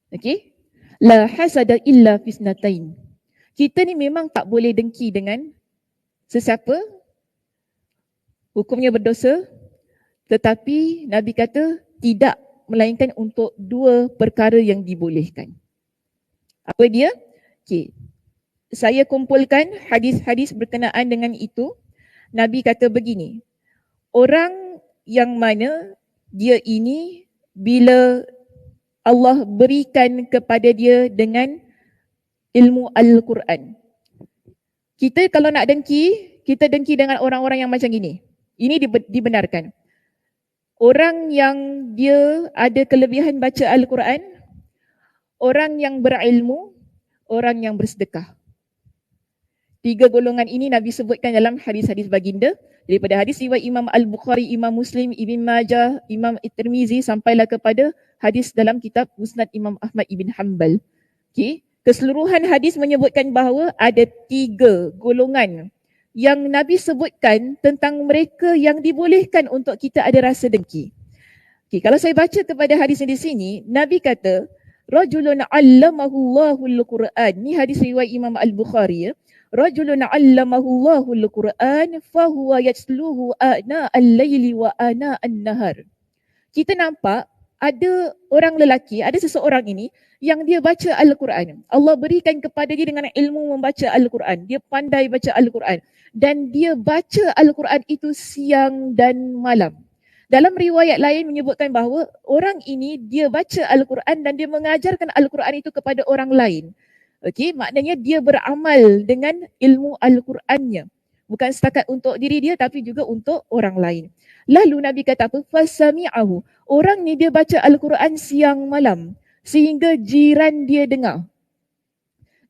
Okey? La hasada illa fisnatain. Kita ni memang tak boleh dengki dengan sesiapa. Hukumnya berdosa. Tetapi Nabi kata tidak melainkan untuk dua perkara yang dibolehkan. Apa dia? Okey. Saya kumpulkan hadis-hadis berkenaan dengan itu. Nabi kata begini. Orang yang mana dia ini bila Allah berikan kepada dia dengan ilmu Al-Quran. Kita kalau nak dengki, kita dengki dengan orang-orang yang macam gini. Ini dibenarkan. Orang yang dia ada kelebihan baca Al-Quran, orang yang berilmu, orang yang bersedekah. Tiga golongan ini Nabi sebutkan dalam hadis-hadis baginda. Daripada hadis riwayat Imam Al-Bukhari, Imam Muslim, Ibn Majah, Imam At-Tirmizi sampailah kepada hadis dalam kitab Musnad Imam Ahmad Ibn Hanbal. Okay. Keseluruhan hadis menyebutkan bahawa ada tiga golongan yang Nabi sebutkan tentang mereka yang dibolehkan untuk kita ada rasa dengki. Okay. Kalau saya baca kepada hadis di sini, Nabi kata, Rajulun 'allamahu Allahul Quran. Ni hadis riwayat Imam Al-Bukhari ya. Rajulun 'allamahu Allahul Quran fahuwa yatsluhu ana al-laili wa ana an-nahar. Kita nampak ada orang lelaki, ada seseorang ini yang dia baca Al-Quran. Allah berikan kepada dia dengan ilmu membaca Al-Quran. Dia pandai baca Al-Quran dan dia baca Al-Quran itu siang dan malam. Dalam riwayat lain menyebutkan bahawa orang ini dia baca Al-Quran dan dia mengajarkan Al-Quran itu kepada orang lain. Okey, maknanya dia beramal dengan ilmu Al-Qurannya. Bukan setakat untuk diri dia tapi juga untuk orang lain. Lalu Nabi kata apa? Fasami'ahu. Orang ni dia baca Al-Quran siang malam sehingga jiran dia dengar.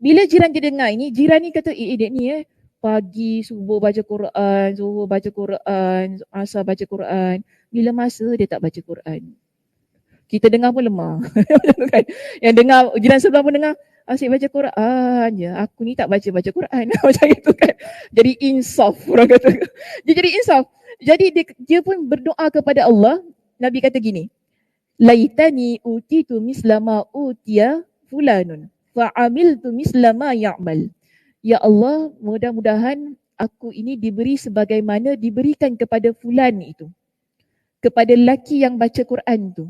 Bila jiran dia dengar ini, jiran ni kata, dek ni pagi subuh baca Quran, zuhur baca Quran, asar baca Quran. Bila masa dia tak baca Quran. Kita dengar pun lemah. Yang dengar, jiran sebelah pun dengar, asyik baca Quran je. Aku ni tak baca-baca Quran. Macam itu kan. Jadi insaf orang kata. Dia jadi insaf. Jadi dia pun berdoa kepada Allah. Nabi kata gini. Laitani utitu mislama utiya fulanun. Fa'amiltu mislama ya'mal. Ya Allah, mudah-mudahan aku ini diberi sebagaimana diberikan kepada fulan itu. Kepada lelaki yang baca Quran tu.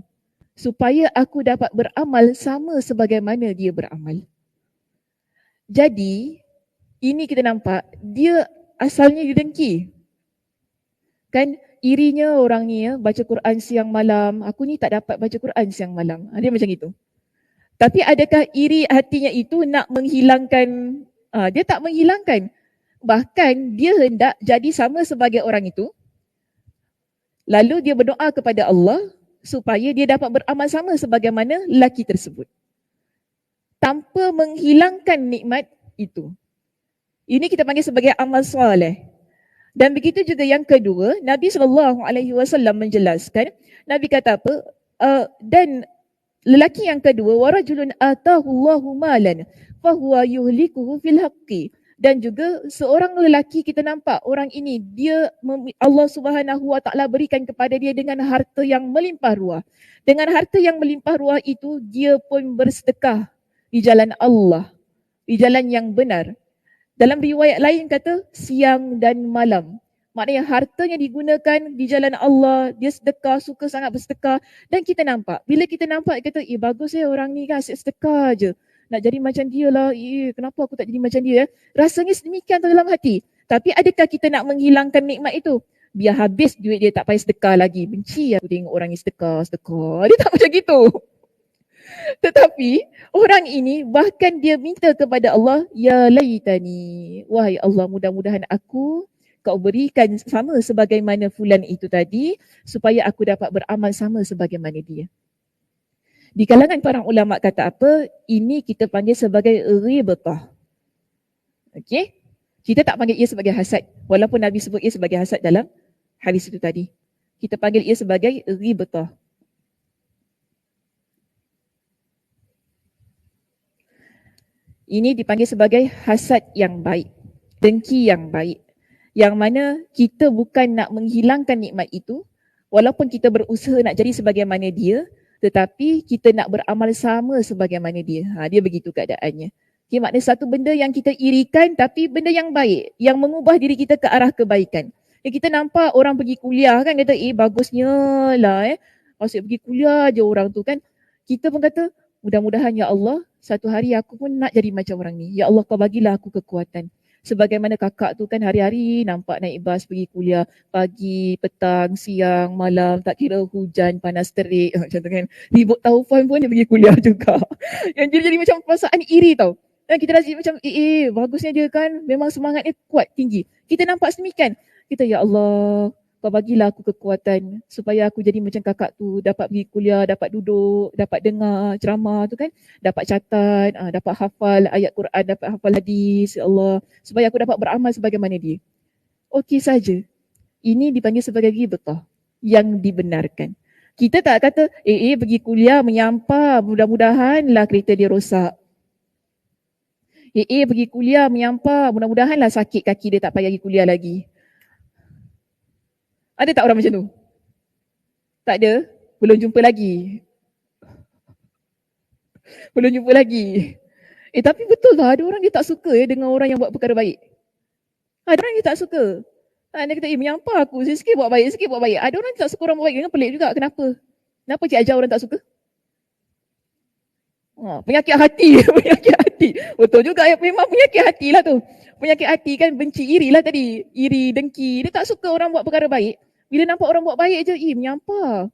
Supaya aku dapat beramal sama sebagaimana dia beramal. Jadi, ini kita nampak, dia asalnya dia dengki. Kan irinya orang ni ya, baca Quran siang malam, aku ni tak dapat baca Quran siang malam. Dia macam itu. Tapi adakah iri hatinya itu nak menghilangkan, dia tak menghilangkan. Bahkan dia hendak jadi sama sebagai orang itu. Lalu dia berdoa kepada Allah supaya dia dapat beramal sama sebagaimana lelaki tersebut. Tanpa menghilangkan nikmat itu. Ini kita panggil sebagai amal soleh. Dan begitu juga yang kedua, Nabi SAW menjelaskan, Nabi kata apa? Dan lelaki yang kedua, warajulun atahullahu malan fahuwa yuhlikuhu fil haqqi. Dan juga seorang lelaki kita nampak orang ini dia Allah Subhanahu wa taala berikan kepada dia dengan harta yang melimpah ruah. Dengan harta yang melimpah ruah itu dia pun bersedekah di jalan Allah, di jalan yang benar. Dalam riwayat lain kata siang dan malam. Maknanya hartanya digunakan di jalan Allah, dia sedekah, suka sangat bersedekah. Dan kita nampak, bila kita nampak kata, bagus orang ni kan asyik sedekah je. Nak jadi macam dia lah, kenapa aku tak jadi macam dia? Rasanya sedemikian dalam hati. Tapi adakah kita nak menghilangkan nikmat itu? Biar habis duit dia tak payah sedekah lagi. Benci aku tengok orang ni sedekah. Dia tak macam gitu. Tetapi orang ini bahkan dia minta kepada Allah, ya laitani, wahai Allah, mudah-mudahan aku kau berikan sama sebagaimana fulan itu tadi supaya aku dapat beramal sama sebagaimana dia. Di kalangan para ulama kata apa? Ini kita panggil sebagai ghibtah. Okey? Kita tak panggil ia sebagai hasad walaupun Nabi sebut ia sebagai hasad dalam hadis itu tadi. Kita panggil ia sebagai ghibtah. Ini dipanggil sebagai hasad yang baik, dengki yang baik. Yang mana kita bukan nak menghilangkan nikmat itu, walaupun kita berusaha nak jadi sebagaimana dia, tetapi kita nak beramal sama sebagaimana dia. Dia begitu keadaannya. Okay, maknanya satu benda yang kita irikan tapi benda yang baik, yang mengubah diri kita ke arah kebaikan. Kita nampak orang pergi kuliah kan, kata bagusnya lah asyik pergi kuliah je orang tu kan. Kita pun kata, mudah-mudahan ya Allah, satu hari aku pun nak jadi macam orang ni. Ya Allah, kau bagilah aku kekuatan. Sebagaimana kakak tu kan hari-hari nampak naik bas pergi kuliah. Pagi, petang, siang, malam, tak kira hujan, panas terik. Macam tu kan. Ribut taufan pun dia pergi kuliah juga. Yang jadi macam perasaan iri tau. Dan kita rasa macam, bagusnya dia kan. Memang semangatnya kuat, tinggi. Kita nampak sedemikian. Kita, ya Allah, kau bagilah aku kekuatan supaya aku jadi macam kakak tu, dapat pergi kuliah, dapat duduk, dapat dengar ceramah tu kan, dapat catat, dapat hafal ayat Quran, dapat hafal hadis, ya Allah, supaya aku dapat beramal sebagaimana dia. Okey saja. Ini dipanggil sebagai ghibtah yang dibenarkan. Kita tak kata, pergi kuliah menyampah, mudah-mudahanlah kereta dia rosak. Pergi kuliah menyampah, mudah-mudahanlah sakit kaki dia tak payah pergi kuliah lagi. Ada tak orang macam tu? Tak ada? Belum jumpa lagi? Belum jumpa lagi? Tapi betul lah, ada orang dia tak suka dengan orang yang buat perkara baik. Ada orang dia tak suka. Dia kata, menyampah aku, sikit buat baik, sikit buat baik. Ada orang tak suka orang buat baik, dengan pelik juga. Kenapa? Kenapa cik ajar orang tak suka? Penyakit hati. Penyakit hati. Betul juga, memang penyakit hati lah tu. Penyakit hati kan, benci, iri lah tadi. Iri, dengki. Dia tak suka orang buat perkara baik. Bila nampak orang buat baik je, menyampah.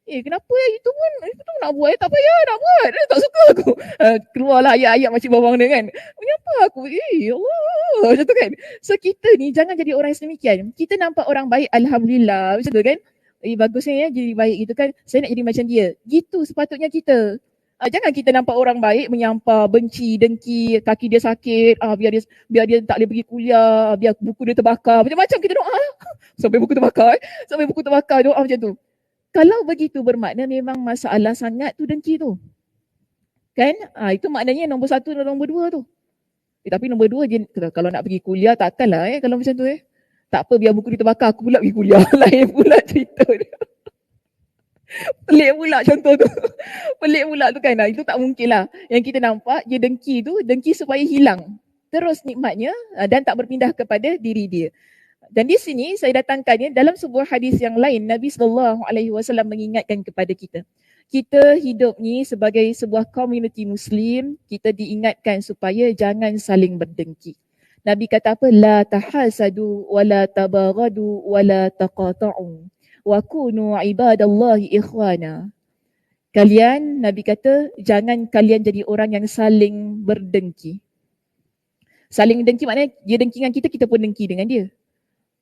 Kenapa itu pun nak buat, tak payah nak buat. Dia tak suka aku. Keluarlah ayat-ayat macam bawang dia kan. Kenapa aku? Allah. Macam tu kan. So kita ni jangan jadi orang yang sedemikian. Kita nampak orang baik, Alhamdulillah. Macam tu kan. Bagusnya jadi baik gitu kan. Saya nak jadi macam dia. Gitu sepatutnya kita. Jangan kita nampak orang baik menyampah, benci, dengki, kaki dia sakit, biar dia tak boleh pergi kuliah, biar buku dia terbakar. Macam-macam kita doa. Sampai buku terbakar. Sampai buku terbakar doa macam tu. Kalau begitu bermakna memang masalah sangat tu dengki tu. Kan? Itu maknanya nombor satu dan nombor dua tu. Tapi nombor dua, kalau nak pergi kuliah takkanlah kalau macam tu Tak apa, biar buku dia terbakar, aku pula pergi kuliah. Lain pula cerita dia. Pelik pula contoh tu. Pelik pula tu kan. Itu tak mungkin lah. Yang kita nampak, dia dengki tu, dengki supaya hilang. terus nikmatnya dan tak berpindah kepada diri dia. Dan di sini saya datangkannya dalam sebuah hadis yang lain, Nabi SAW mengingatkan kepada kita. Kita hidup ni sebagai sebuah komuniti Muslim, kita diingatkan supaya jangan saling berdengki. Nabi kata apa? La tahasadu wa la tabaghadu wa la taqata'u wa kunu ibadallahi ikhwana. Kalian, Nabi kata, jangan kalian jadi orang yang saling berdengki. Saling dengki maknanya dia dengki dengan kita, kita pun dengki dengan dia.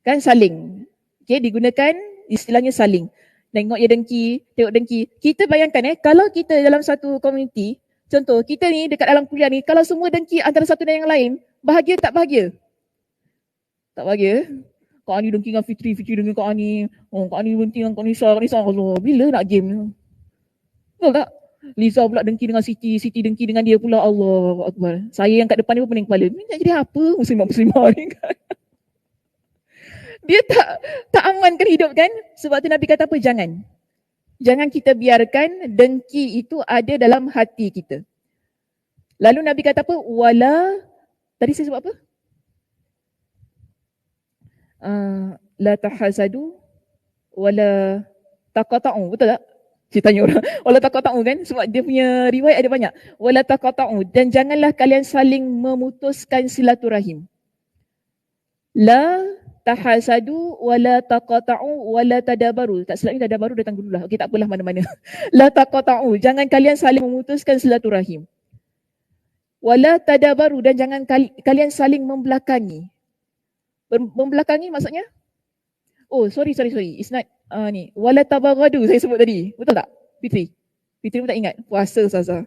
Kan saling. Okay, digunakan istilahnya saling. Tengok dia dengki, tengok dengki. Kita bayangkan kalau kita dalam satu komuniti, contoh kita ni dekat dalam kuliah ni, kalau semua dengki antara satu dan yang lain, bahagia tak bahagia? Tak bahagia. Kak Ani dengki dengan Fitri, Fitri dengki Kak Ani. Kak Ani dengki dengan Kak Nisa, Kak Nisa. Allah, bila nak game ni? Betul tak? Liza pula dengki dengan Siti, Siti dengki dengan dia pula. Allah Akbar. Saya yang kat depan ni pun pening kepala. Ni nak jadi apa muslimah-muslimah ni kan? Dia tak amankan hidup kan? Sebab tu Nabi kata apa? Jangan. Jangan kita biarkan dengki itu ada dalam hati kita. Lalu Nabi kata apa? Wala, tadi saya sebut apa? La tahasadu wala taqata'u. Betul tak? Saya tanya orang. Wala taqata'u kan? Sebab dia punya riwayat ada banyak. Wala taqata'u. Dan janganlah kalian saling memutuskan silaturahim. La tahasadu wala taqata'u wala tadabaru. Tak silap ni tadabaru datang dululah. Okey, tak apalah mana-mana. La taqata'u. Jangan kalian saling memutuskan silaturahim. Wala tadabaru. Dan jangan kalian saling membelakangi. Membelakangi maksudnya? Oh, sorry. It's not ni. Wala tabaghadu saya sebut tadi. Betul tak? Fitri. Fitri pun tak ingat. Puasa Saza.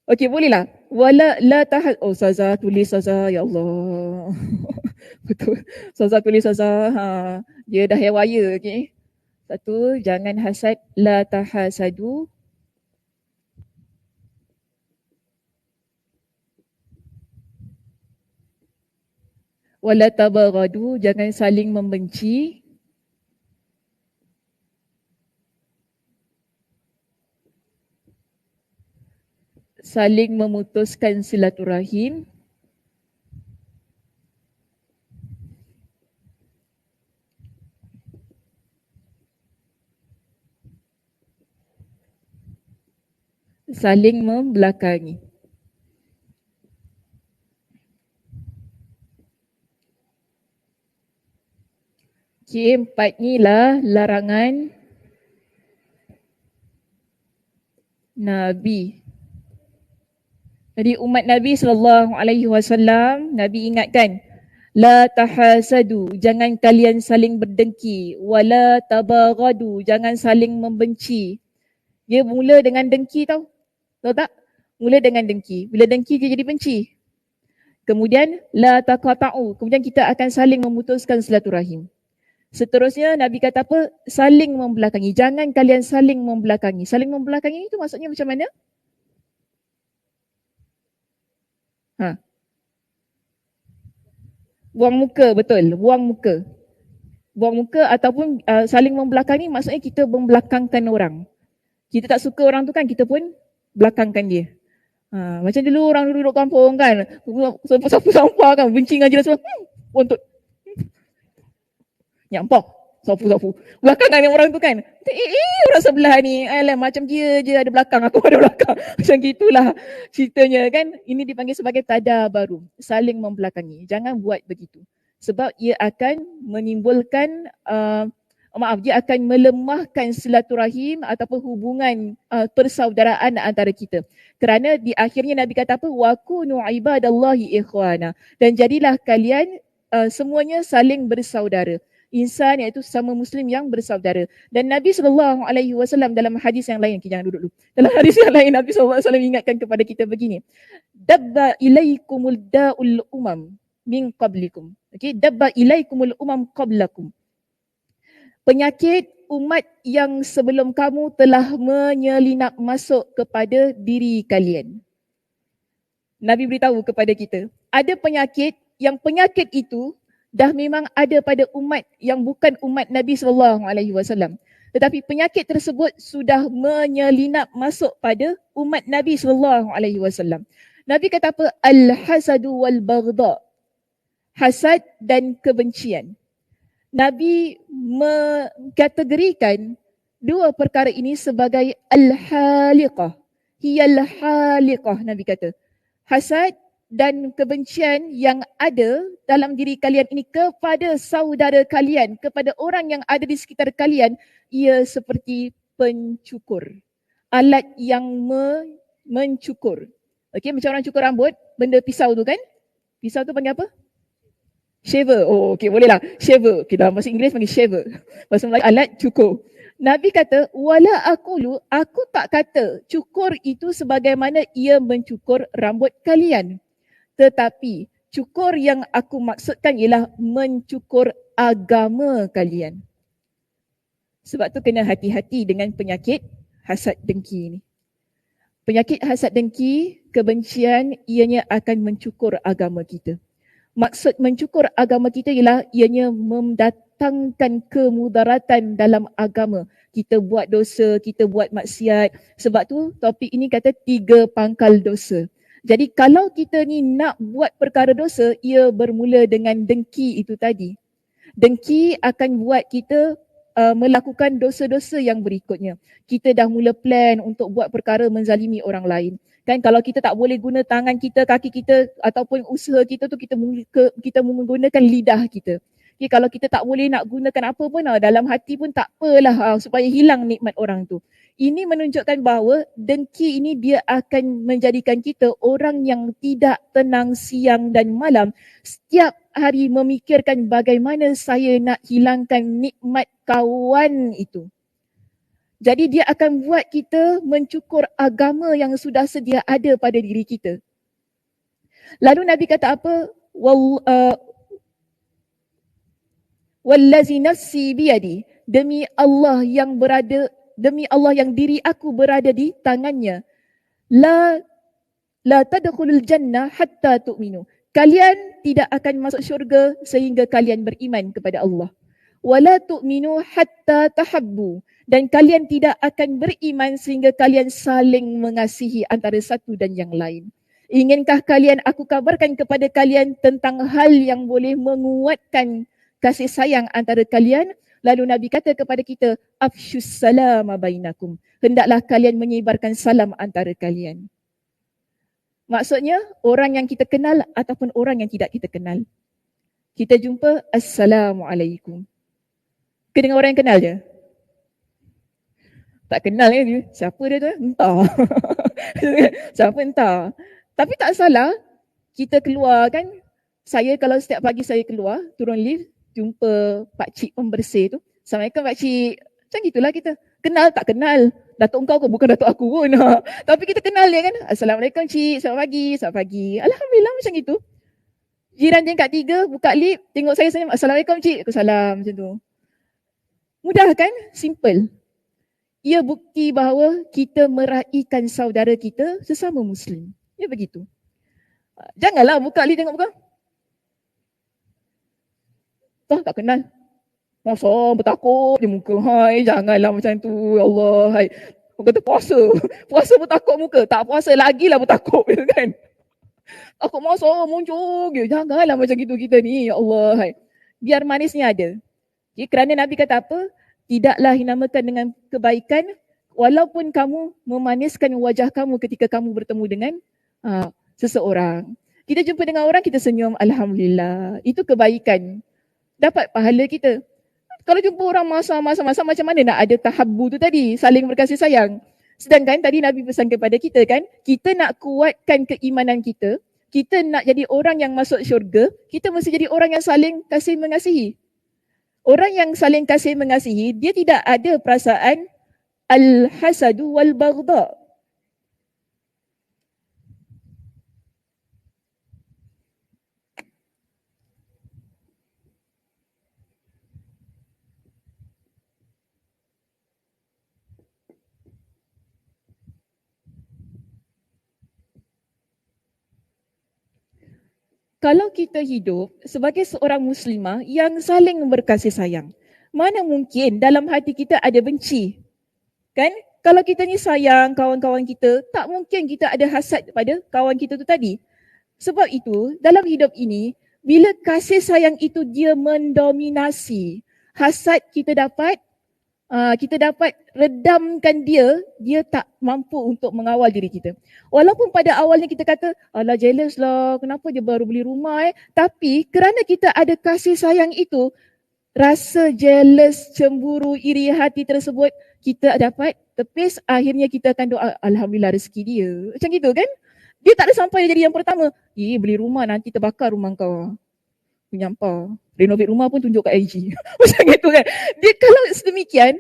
Okey, bolehlah. Wala la tahad. Oh, Saza tulis Saza. Ya Allah. Betul. Saza tulis Saza. Dia dah haywaya, okey. Satu, jangan hasad. La tahasadu. Wala tabaghadu, jangan saling membenci. Saling memutuskan silaturahim. Saling membelakangi. Okay, 4 ni lah larangan Nabi. Jadi umat Nabi SAW, Nabi ingatkan, la tahasadu, jangan kalian saling berdengki, wala tabaghadu, jangan saling membenci. Dia mula dengan dengki tau. Tahu tak? Mula dengan dengki. Bila dengki dia jadi benci. Kemudian la taqata'u, kemudian kita akan saling memutuskan silaturahim. Seterusnya Nabi kata apa? Saling membelakangi. Jangan kalian saling membelakangi. Saling membelakangi itu maksudnya macam mana? Buang muka, betul. Buang muka. Buang muka ataupun saling membelakangi maksudnya kita membelakangkan orang. Kita tak suka orang tu kan, kita pun belakangkan dia. Macam dulu orang duduk kampung kan, sapu sampah kan, benci dengan jelas semua. Untuk nyampah, sapu. Belakangkan orang tu kan. Orang sebelah ni, alah macam dia je ada belakang, aku ada belakang. Macam gitulah ceritanya kan. Ini dipanggil sebagai tadabaru, saling membelakangi. Jangan buat begitu. Sebab ia akan menimbulkan dia akan melemahkan silaturahim ataupun hubungan persaudaraan antara kita. Kerana di akhirnya Nabi kata apa? Wa kunu ibadallahi ikhwana. Dan jadilah kalian semuanya saling bersaudara. Insan iaitu sama Muslim yang bersaudara. Dan Nabi SAW dalam hadis yang lain, jangan duduk dulu. Dalam hadis yang lain Nabi SAW ingatkan kepada kita begini. Dabba ilaikumul da'ul umam min qablikum. Okay, dabba ilaikumul umam qablakum. Penyakit umat yang sebelum kamu telah menyelinap masuk kepada diri kalian. Nabi beritahu kepada kita, ada penyakit yang penyakit itu dah memang ada pada umat yang bukan umat Nabi SAW. Tetapi penyakit tersebut sudah menyelinap masuk pada umat Nabi SAW. Nabi kata apa? Al-hasadu wal-baghdha. Hasad dan kebencian. Nabi mengkategorikan dua perkara ini sebagai al-haliqah. Hiyal haliqah, Nabi kata. Hasad dan kebencian yang ada dalam diri kalian ini kepada saudara kalian, kepada orang yang ada di sekitar kalian, ia seperti pencukur. Alat yang mencukur. Okey, macam orang cukur rambut, benda pisau tu kan? Pisau tu panggil apa? Shaver. Oh, okey, boleh lah. Shaver. Okay, dalam bahasa Inggeris panggil shaver. Bahasa Melayu, alat cukur. Nabi kata, wala aku tak kata cukur itu sebagaimana ia mencukur rambut kalian. Tetapi cukur yang aku maksudkan ialah mencukur agama kalian. Sebab tu kena hati-hati dengan penyakit hasad dengki ni. Penyakit hasad dengki, kebencian, ianya akan mencukur agama kita. Maksud mencukur agama kita ialah ianya mendatangkan kemudaratan dalam agama. Kita buat dosa, kita buat maksiat. Sebab tu topik ini kata 3 pangkal dosa. Jadi kalau kita ni nak buat perkara dosa, ia bermula dengan dengki itu tadi. Dengki akan buat kita melakukan dosa-dosa yang berikutnya. Kita dah mula plan untuk buat perkara menzalimi orang lain. Kan kalau kita tak boleh guna tangan kita, kaki kita ataupun usaha kita tu, kita menggunakan lidah kita. Okay, kalau kita tak boleh nak gunakan apa pun, dalam hati pun tak apalah supaya hilang nikmat orang tu. Ini menunjukkan bahawa dengki ini dia akan menjadikan kita orang yang tidak tenang siang dan malam. Setiap hari memikirkan bagaimana saya nak hilangkan nikmat kawan itu. Jadi dia akan buat kita mencukur agama yang sudah sedia ada pada diri kita. Lalu Nabi kata apa? Wallazi nafsi biyadi, demi Allah yang diri aku berada di tangannya. La tadkhulul jannah hatta tu'minu. Kalian tidak akan masuk syurga sehingga kalian beriman kepada Allah. Wala tu'minu hatta tahabbu. Dan kalian tidak akan beriman sehingga kalian saling mengasihi antara satu dan yang lain. Inginkah kalian aku kabarkan kepada kalian tentang hal yang boleh menguatkan kasih sayang antara kalian? Lalu Nabi kata kepada kita, afshus salama bainakum. Hendaklah kalian menyebarkan salam antara kalian. Maksudnya orang yang kita kenal ataupun orang yang tidak kita kenal. Kita jumpa, Assalamualaikum. Ke dengan orang yang kenal je? Tak kenal kan dia? Siapa dia tu? Entah. Siapa entah. Tapi tak salah, kita keluar kan. Saya kalau setiap pagi saya keluar, turun lift, jumpa pakcik pembersih tu. Assalamualaikum pakcik. Macam gitulah kita. Kenal tak kenal. Datuk engkau ke? Bukan datuk aku pun. Tapi kita kenal dia kan. Assalamualaikum cik, selamat pagi, selamat pagi. Alhamdulillah macam itu. Jiran tingkat 3 buka lift, tengok saya senyum. Assalamualaikum cik. Waalaikumsalam, macam tu. Mudah kan? Simple. Ia bukti bahawa kita meraihkan saudara kita sesama Muslim. Ya begitu. Janganlah buka lift tengok buka. Tak kenal. Masa bertakut je muka. Hai, janganlah macam tu. Ya Allah. Hai. Orang kata puasa. Puasa bertakut muka. Tak puasa lagi lah bertakut kan. Takut masa muncul je. Janganlah macam gitu kita ni. Ya Allah. Hai. Biar manisnya ada. Okay, kerana Nabi kata apa? Tidaklah dinamakan dengan kebaikan walaupun kamu memaniskan wajah kamu ketika kamu bertemu dengan seseorang. Kita jumpa dengan orang, kita senyum, Alhamdulillah. Itu kebaikan. Dapat pahala kita. Kalau jumpa orang masa macam mana nak ada tahabbu tu tadi, saling berkasih sayang. Sedangkan tadi Nabi pesan kepada kita kan, kita nak kuatkan keimanan kita, kita nak jadi orang yang masuk syurga, kita mesti jadi orang yang saling kasih mengasihi. Orang yang saling kasih mengasihi, dia tidak ada perasaan al-hasadu wal-baghdha. Kalau kita hidup sebagai seorang muslimah yang saling berkasih sayang, mana mungkin dalam hati kita ada benci? Kan? Kalau kita ni sayang kawan-kawan kita, tak mungkin kita ada hasad pada kawan kita tu tadi. Sebab itu, dalam hidup ini, bila kasih sayang itu dia mendominasi, hasad kita dapat redamkan dia tak mampu untuk mengawal diri kita. Walaupun pada awalnya kita kata, alah jealous lah, kenapa dia baru beli rumah Tapi kerana kita ada kasih sayang itu, rasa jealous, cemburu, iri hati tersebut kita dapat tepis, akhirnya kita akan doa, Alhamdulillah rezeki dia. Macam gitu kan? Dia tak ada sampai jadi yang pertama, beli rumah nanti terbakar rumah kau. Menyampah. Renovate rumah pun tunjuk kat IG. Macam gitu kan. Dia kalau sedemikian,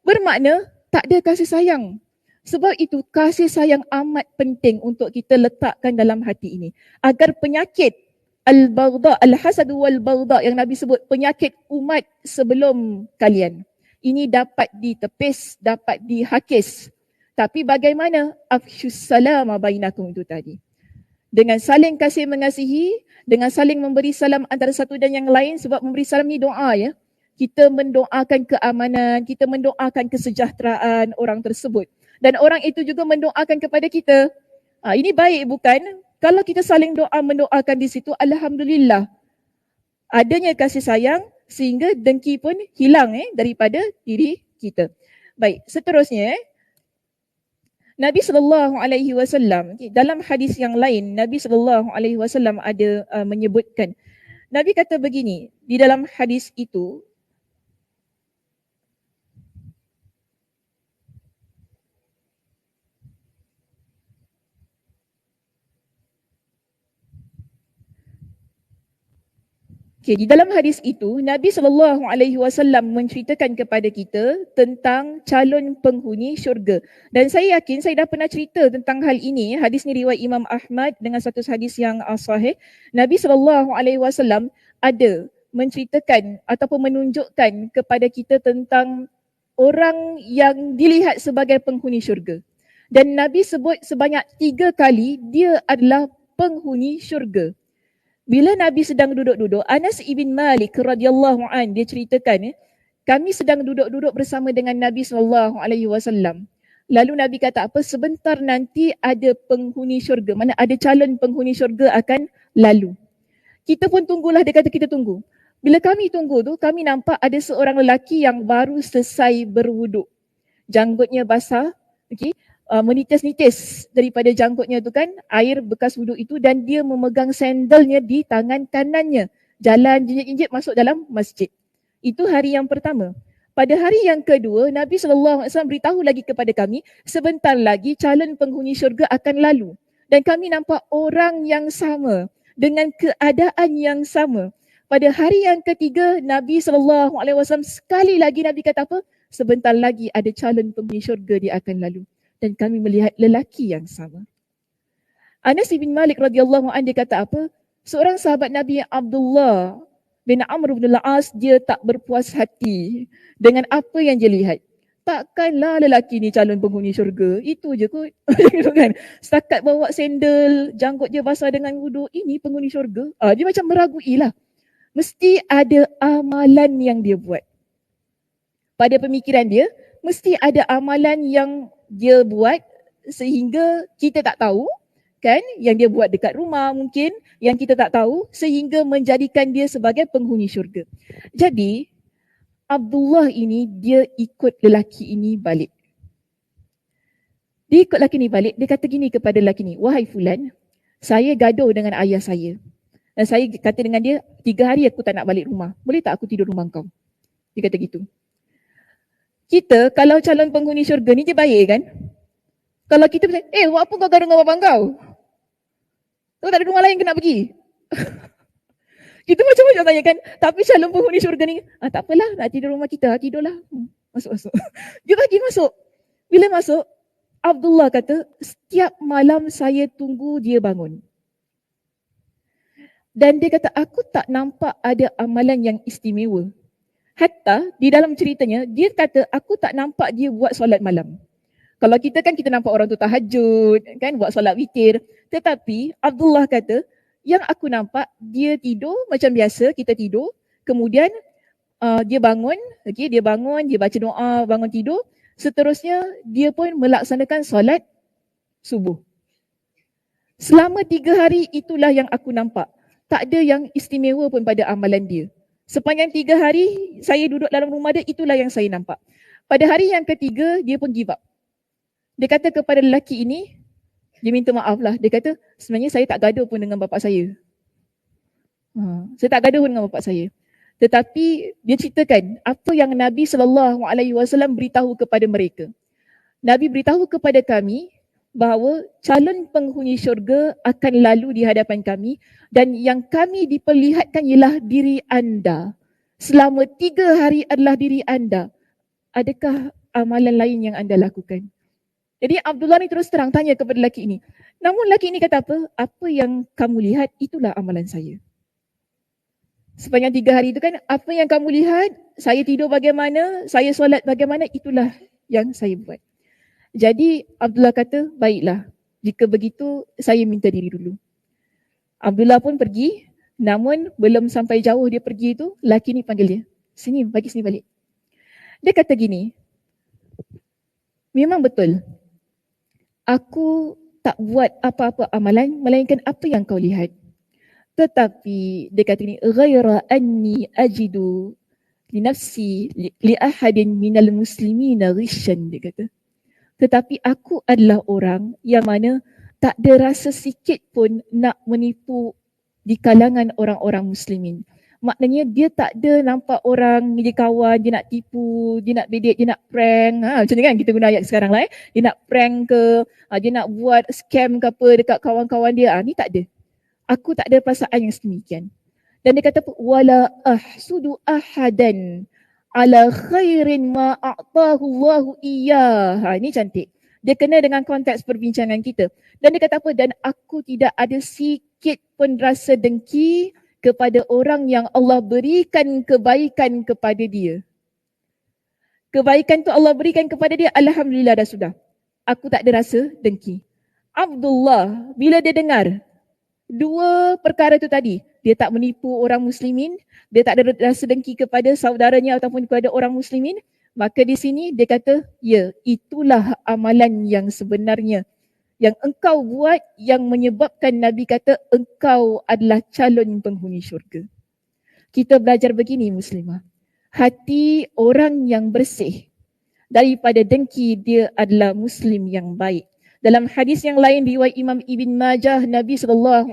bermakna tak ada kasih sayang. Sebab itu kasih sayang amat penting untuk kita letakkan dalam hati ini. Agar penyakit al-baghdha, al-hasad wal-baghdha yang Nabi sebut, penyakit umat sebelum kalian. Ini dapat ditepis, dapat dihakis. Tapi bagaimana? Afshus salama bainakum itu tadi. Dengan saling kasih mengasihi, dengan saling memberi salam antara satu dan yang lain, sebab memberi salam ni doa ya. Kita mendoakan keamanan, kita mendoakan kesejahteraan orang tersebut. Dan orang itu juga mendoakan kepada kita. Ini baik bukan? Kalau kita saling doa mendoakan di situ, Alhamdulillah. Adanya kasih sayang sehingga dengki pun hilang daripada diri kita. Baik, seterusnya Nabi SAW, dalam hadis yang lain, Nabi SAW ada menyebutkan. Nabi kata begini, di dalam hadis itu, di dalam hadis itu, Nabi SAW menceritakan kepada kita tentang calon penghuni syurga. Dan saya yakin saya dah pernah cerita tentang hal ini. Hadis ni riwayat Imam Ahmad dengan satu hadis yang sahih. Nabi SAW ada menceritakan ataupun menunjukkan kepada kita tentang orang yang dilihat sebagai penghuni syurga. Dan Nabi sebut sebanyak 3 kali dia adalah penghuni syurga. Bila Nabi sedang duduk-duduk, Anas ibn Malik radhiyallahu an dia ceritakan, kami sedang duduk-duduk bersama dengan Nabi SAW. Lalu Nabi kata apa? Sebentar nanti ada penghuni syurga. Mana ada calon penghuni syurga akan lalu. Kita pun tunggulah, dia kata kita tunggu. Bila kami tunggu tu, kami nampak ada seorang lelaki yang baru selesai berwuduk. Janggutnya basah, menitis-nitis daripada janggutnya tu kan, air bekas wuduk itu, dan dia memegang sandalnya di tangan kanannya. Jalan jinjit-jinjit masuk dalam masjid. Itu hari yang pertama. Pada hari yang kedua, Nabi SAW beritahu lagi kepada kami, sebentar lagi calon penghuni syurga akan lalu. Dan kami nampak orang yang sama, dengan keadaan yang sama. Pada hari yang ketiga, Nabi SAW sekali lagi Nabi kata apa? Sebentar lagi ada calon penghuni syurga dia akan lalu. Dan kami melihat lelaki yang sama. Anas bin Malik radhiyallahu anhu dia kata apa? Seorang sahabat Nabi Abdullah bin Amr bin Al-As, dia tak berpuas hati dengan apa yang dia lihat. Takkanlah lelaki ni calon penghuni syurga. Itu je kot. Kan? Setakat bawa sandal, janggut dia basah dengan wuduk, ini penghuni syurga. Dia macam meragui lah. Mesti ada amalan yang dia buat. Pada pemikiran dia, mesti ada amalan yang dia buat sehingga kita tak tahu, kan? Yang dia buat dekat rumah mungkin, yang kita tak tahu, sehingga menjadikan dia sebagai penghuni syurga. Jadi, Abdullah ini, dia ikut lelaki ini balik. Dia ikut lelaki ini balik, dia kata gini kepada lelaki ini, wahai Fulan, saya gaduh dengan ayah saya. Dan saya kata dengan dia, 3 hari aku tak nak balik rumah. Boleh tak aku tidur rumah kau? Dia kata gitu. Kita kalau calon penghuni syurga ni dia baik kan? Kalau kita berkata, buat apa kau gaduh dengan bapak kau? Kau tak ada rumah lain ke nak pergi? Kita macam-macam tanya kan? Tapi calon penghuni syurga ni, tak apalah nak tidur rumah kita, tidurlah. Masuk-masuk. Dia bagi masuk. Bila masuk, Abdullah kata, setiap malam saya tunggu dia bangun. Dan dia kata, aku tak nampak ada amalan yang istimewa. Hatta di dalam ceritanya, dia kata, aku tak nampak dia buat solat malam. Kalau kita kan, kita nampak orang tu tahajud, kan, buat solat witir. Tetapi Abdullah kata, yang aku nampak, dia tidur macam biasa, kita tidur. Kemudian dia bangun, dia baca doa, bangun tidur. Seterusnya, dia pun melaksanakan solat subuh. Selama 3 hari itulah yang aku nampak. Tak ada yang istimewa pun pada amalan dia. Sepanjang 3 hari saya duduk dalam rumah dia, itulah yang saya nampak. Pada hari yang ketiga, dia pun give up. Dia kata kepada lelaki ini, dia minta maaf lah. Dia kata, sebenarnya saya tak gaduh pun dengan bapa saya. Saya tak gaduh pun dengan bapa saya. Tetapi dia ceritakan apa yang Nabi SAW beritahu kepada mereka. Nabi beritahu kepada kami bahawa calon penghuni syurga akan lalu di hadapan kami dan yang kami diperlihatkan ialah diri anda. Selama 3 hari adalah diri anda. Adakah amalan lain yang anda lakukan? Jadi Abdullah ni terus terang tanya kepada lelaki ini. Namun lelaki ini kata apa? Apa yang kamu lihat itulah amalan saya. Sepanjang 3 hari itu kan, apa yang kamu lihat, saya tidur bagaimana, saya solat bagaimana, itulah yang saya buat. Jadi Abdullah kata, baiklah, jika begitu saya minta diri dulu. Abdullah pun pergi, namun belum sampai jauh dia pergi itu, lelaki ni panggil dia. Sini, bagi sini balik. Dia kata gini, memang betul, aku tak buat apa-apa amalan, melainkan apa yang kau lihat. Tetapi dia kata ni, ghaira anni ajidu li nafsi li ahadin minal muslimina ghishan, dia kata. Tetapi aku adalah orang yang mana tak ada rasa sikit pun nak menipu di kalangan orang-orang muslimin. Maknanya dia tak ada nampak orang dia kawan, dia nak tipu, dia nak bedek, dia nak prank. Macam ni kan kita guna ayat sekarang lah. Dia nak prank ke, dia nak buat scam ke apa dekat kawan-kawan dia. Ni tak ada. Aku tak ada perasaan yang sedemikian. Dan dia kata, wala ahsudu ahadan ala khairin ma a'tahu Allahu iyyah. Ini cantik. Dia kena dengan konteks perbincangan kita. Dan dia kata apa? Dan aku tidak ada sikit pun rasa dengki kepada orang yang Allah berikan kebaikan kepada dia. Kebaikan tu Allah berikan kepada dia, alhamdulillah dah sudah. Aku tak ada rasa dengki. Abdullah, bila dia dengar 2 perkara itu tadi, dia tak menipu orang muslimin, dia tak ada rasa dengki kepada saudaranya ataupun kepada orang muslimin, maka di sini dia kata, ya, itulah amalan yang sebenarnya yang engkau buat yang menyebabkan Nabi kata engkau adalah calon penghuni syurga. Kita belajar begini muslimah, hati orang yang bersih daripada dengki dia adalah muslim yang baik. Dalam hadis yang lain riwayat Imam Ibn Majah, Nabi SAW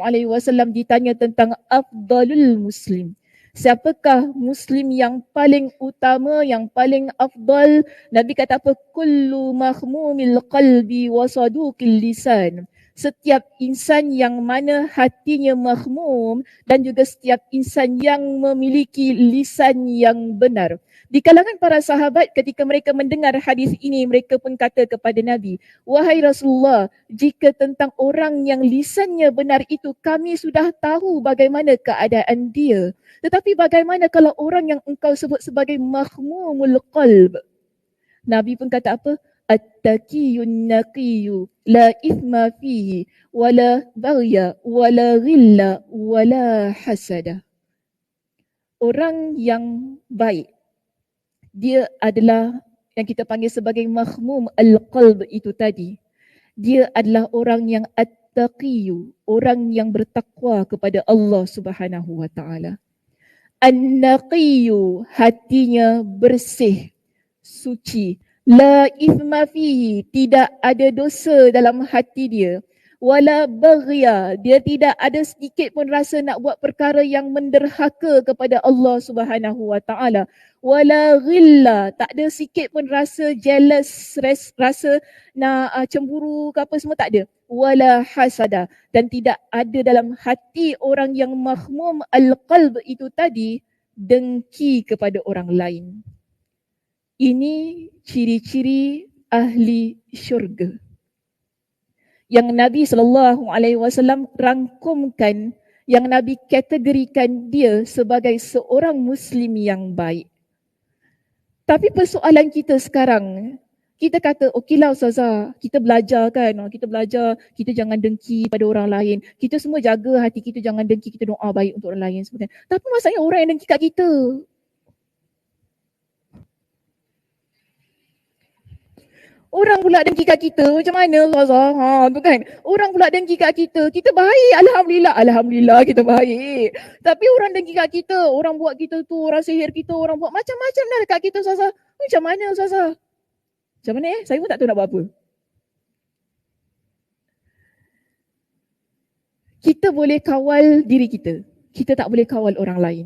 ditanya tentang afdalul muslim. Siapakah muslim yang paling utama, yang paling afdal? Nabi kata apa? Kullu mahmumil qalbi wa saduqil lisan. Setiap insan yang mana hatinya mahmum dan juga setiap insan yang memiliki lisan yang benar. Di kalangan para sahabat ketika mereka mendengar hadis ini, mereka pun kata kepada Nabi, wahai Rasulullah, jika tentang orang yang lisannya benar itu kami sudah tahu bagaimana keadaan dia. Tetapi bagaimana kalau orang yang engkau sebut sebagai mahmumul qalb? Nabi pun kata apa? At-taqiyun naqiyu la ithma fihi wala baghya wala ghilla wala hasada. Orang yang baik, dia adalah yang kita panggil sebagai mahmum al-qalb itu tadi. Dia adalah orang yang at-taqiyu, orang yang bertakwa kepada Allah Subhanahu wa taala. An-naqiyu, hatinya bersih, suci. La ithma fihi, tidak ada dosa dalam hati dia. Wala baghya, dia tidak ada sedikit pun rasa nak buat perkara yang menderhaka kepada Allah Subhanahu wa taala. Wala ghilla, tak ada sikit pun rasa jealous, rasa nak cemburu ke apa semua, tak ada. Wala hasada, dan tidak ada dalam hati orang yang mahmum al-qalb itu tadi dengki kepada orang lain. Ini ciri-ciri ahli syurga yang Nabi SAW rangkumkan, yang Nabi kategorikan dia sebagai seorang Muslim yang baik. Tapi persoalan kita sekarang, kita kata, okeylah Ustazah, kita belajar kan, kita jangan dengki pada orang lain. Kita semua jaga hati kita, jangan dengki, kita doa baik untuk orang lain sebenarnya. Tapi masalahnya orang yang dengki kat kita. Orang pula dengki kat kita, macam mana Ustazah? Tu kan. Orang pula dengki kat kita. Kita baik, Alhamdulillah. Alhamdulillah kita baik. Tapi orang dengki kat kita, orang buat kita tu, orang sihir kita, orang buat macam-macam dah dekat kita Ustazah. Macam mana Ustazah? Macam mana Saya pun tak tahu nak buat apa. Kita boleh kawal diri kita. Kita tak boleh kawal orang lain.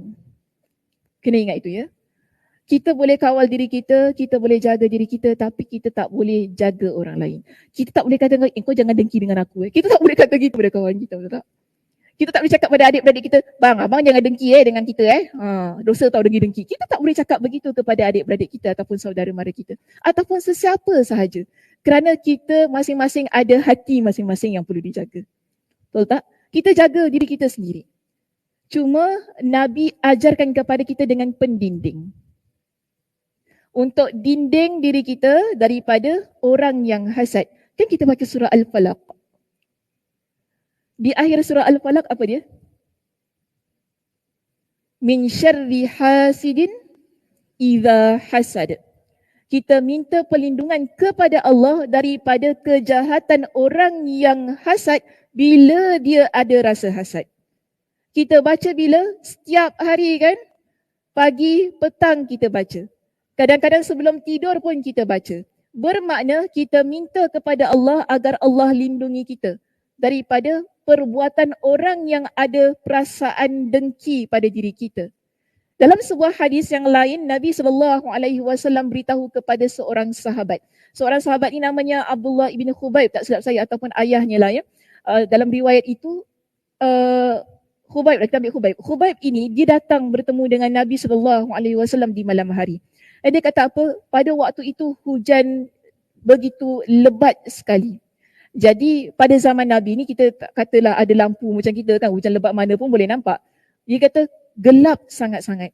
Kena ingat itu ya. Kita boleh kawal diri kita, kita boleh jaga diri kita, tapi kita tak boleh jaga orang lain. Kita tak boleh kata, kau jangan dengki dengan aku. Kita tak boleh kata gitu pada kawan kita, betul tak? Kita tak boleh cakap pada adik-beradik kita, abang jangan dengki dengan kita dosa tau dengki-dengki. Kita tak boleh cakap begitu kepada adik-beradik kita ataupun saudara mara kita. Ataupun sesiapa sahaja. Kerana kita masing-masing ada hati masing-masing yang perlu dijaga. Betul tak? Kita jaga diri kita sendiri. Cuma Nabi ajarkan kepada kita dengan pendinding. Untuk dinding diri kita daripada orang yang hasad. Kan kita baca surah Al-Falaq. Di akhir surah Al-Falaq apa dia? Min syarri hasidin idza hasad. Kita minta perlindungan kepada Allah daripada kejahatan orang yang hasad bila dia ada rasa hasad. Kita baca bila? Setiap hari kan? Pagi, petang kita baca. Kadang-kadang sebelum tidur pun kita baca. Bermakna kita minta kepada Allah agar Allah lindungi kita daripada perbuatan orang yang ada perasaan dengki pada diri kita. Dalam sebuah hadis yang lain, Nabi SAW beritahu kepada seorang sahabat. Seorang sahabat ini namanya Abdullah ibn Khubayb, tak silap saya, ataupun ayahnya lah ya. Dalam riwayat itu, Khubayb, kita ambil Khubayb. Khubayb ini, dia datang bertemu dengan Nabi SAW di malam hari. Dan dia kata apa? Pada waktu itu hujan begitu lebat sekali. Jadi pada zaman Nabi ni kita katalah ada lampu macam kita kan, hujan lebat mana pun boleh nampak. Dia kata gelap sangat-sangat.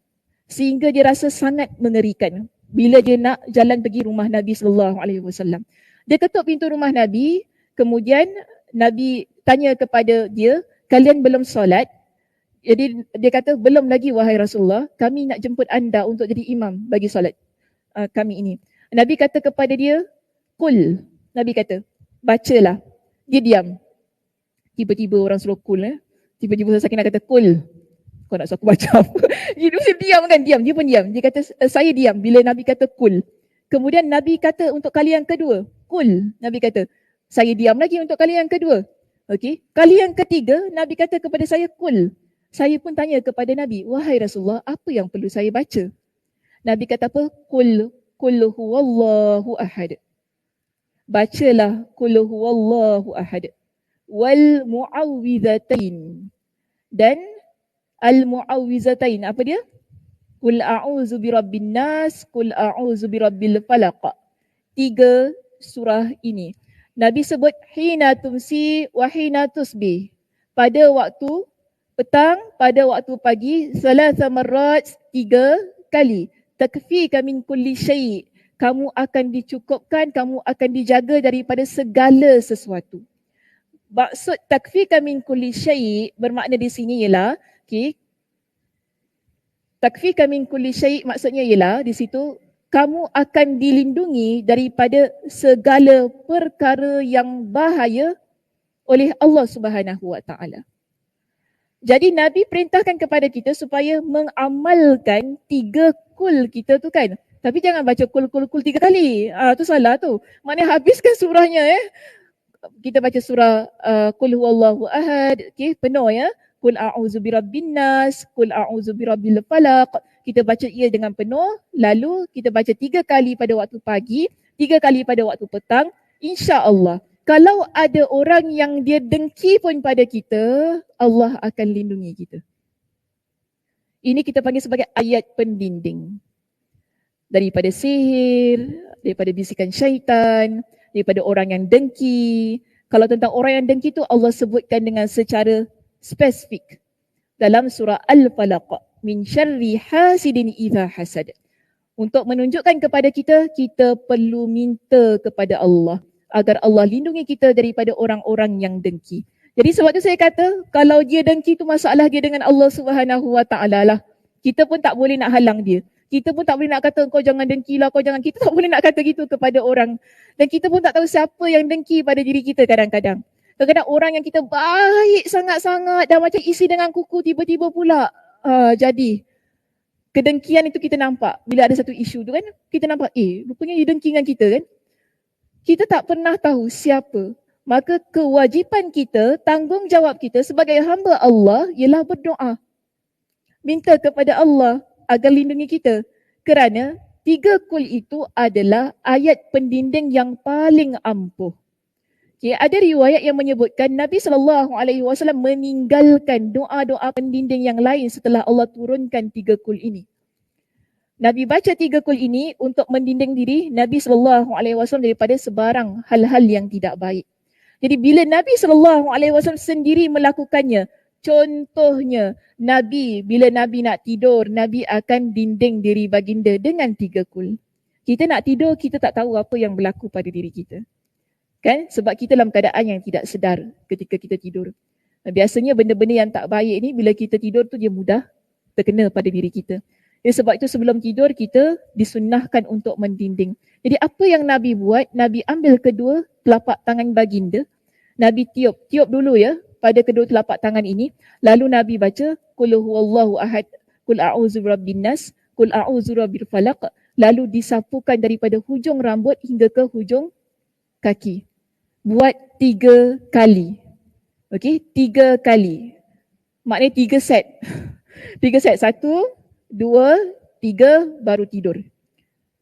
Sehingga dia rasa sangat mengerikan bila dia nak jalan pergi rumah Nabi SAW. Dia ketuk pintu rumah Nabi, kemudian Nabi tanya kepada dia, kalian belum solat? Jadi dia kata, belum lagi wahai Rasulullah, kami nak jemput anda untuk jadi imam bagi solat kami ini. Nabi kata kepada dia, kul. Nabi kata, bacalah. Dia diam. Tiba-tiba orang suruh kul. Tiba-tiba Sakinah kata, kul. Kau nak suruh aku baca apa? Dia mesti diam kan? Diam. Dia pun diam. Dia kata, saya diam bila Nabi kata kul. Kemudian Nabi kata untuk kali yang kedua, kul. Nabi kata, saya diam lagi untuk kali yang kedua. Okey. Kali yang ketiga, Nabi kata kepada saya, kul. Saya pun tanya kepada Nabi, wahai Rasulullah, apa yang perlu saya baca? Nabi kata apa? Qul huwallahu ahad. Bacalah qul huwallahu ahad. Wal mu'awwidhatain. Dan al mu'awwidhatain, apa dia? Qul a'udzu birabbin nas, qul a'udzu birabbil falaq. 3 surah ini. Nabi sebut hina tumsi wa hina tusbih. Pada waktu petang, pada waktu pagi, salasa marrat, 3 kali. Takfika min kulli syai'. Kamu akan dicukupkan, kamu akan dijaga daripada segala sesuatu. Maksud takfika min kulli syai' bermakna di sini ialah, okay, takfika min kulli syai' maksudnya ialah di situ kamu akan dilindungi daripada segala perkara yang bahaya oleh Allah Subhanahu Wa Taala. Jadi Nabi perintahkan kepada kita supaya mengamalkan 3 kul kita tu kan. Tapi jangan baca kul 3 kali. Tu salah tu. Maknanya habiskan surahnya Kita baca surah kul huwallahu ahad, okey, penuh ya. Kul a'udzu birabbin nas, kul a'udzu birabbil falaq. Kita baca ia dengan penuh, lalu kita baca 3 kali pada waktu pagi, 3 kali pada waktu petang. Insya-Allah, kalau ada orang yang dia dengki pun pada kita, Allah akan lindungi kita. Ini kita panggil sebagai ayat pendinding. Daripada sihir, daripada bisikan syaitan, daripada orang yang dengki. Kalau tentang orang yang dengki tu Allah sebutkan dengan secara spesifik dalam surah Al-Falaq, min syarri hasidin idza hasad. Untuk menunjukkan kepada kita, kita perlu minta kepada Allah agar Allah lindungi kita daripada orang-orang yang dengki. Jadi sebab tu saya kata, kalau dia dengki tu masalah dia dengan Allah Subhanahu Wa Taala lah. Kita pun tak boleh nak halang dia. Kita pun tak boleh nak kata kau jangan dengki lah, kau jangan. Kita tak boleh nak kata gitu kepada orang. Dan kita pun tak tahu siapa yang dengki pada diri kita kadang-kadang. Kadang-kadang orang yang kita baik sangat-sangat dah macam isi dengan kuku, tiba-tiba pula jadi kedengkian itu kita nampak. Bila ada satu isu tu kan, kita nampak rupanya dia dengki dengan kita kan. Kita tak pernah tahu siapa. Maka kewajipan kita, tanggungjawab kita sebagai hamba Allah ialah berdoa. Minta kepada Allah agar lindungi kita. Kerana 3 kul itu adalah ayat pendinding yang paling ampuh. Okay, ada riwayat yang menyebutkan Nabi SAW meninggalkan doa-doa pendinding yang lain setelah Allah turunkan 3 kul ini. Nabi baca 3 kul ini untuk mendinding diri Nabi SAW daripada sebarang hal-hal yang tidak baik. Jadi bila Nabi SAW sendiri melakukannya, contohnya Nabi, bila Nabi nak tidur, Nabi akan dinding diri baginda dengan 3 kul. Kita nak tidur, kita tak tahu apa yang berlaku pada diri kita. Kan? Sebab kita dalam keadaan yang tidak sedar ketika kita tidur. Biasanya benda-benda yang tak baik ni bila kita tidur tu dia mudah terkena pada diri kita. Jadi sebab itu sebelum tidur kita disunnahkan untuk mendinding. Jadi apa yang Nabi buat, Nabi ambil kedua telapak tangan baginda, Nabi tiup dulu ya pada kedua telapak tangan ini, lalu Nabi baca qul huwallahu ahad, qul a'udzu birabbin nas, qul a'udzu birabbil falaq, lalu disapukan daripada hujung rambut hingga ke hujung kaki. Buat 3 kali. Okey, 3 kali. Maknanya 3 set. 3 set, 1, 2, 3 baru tidur.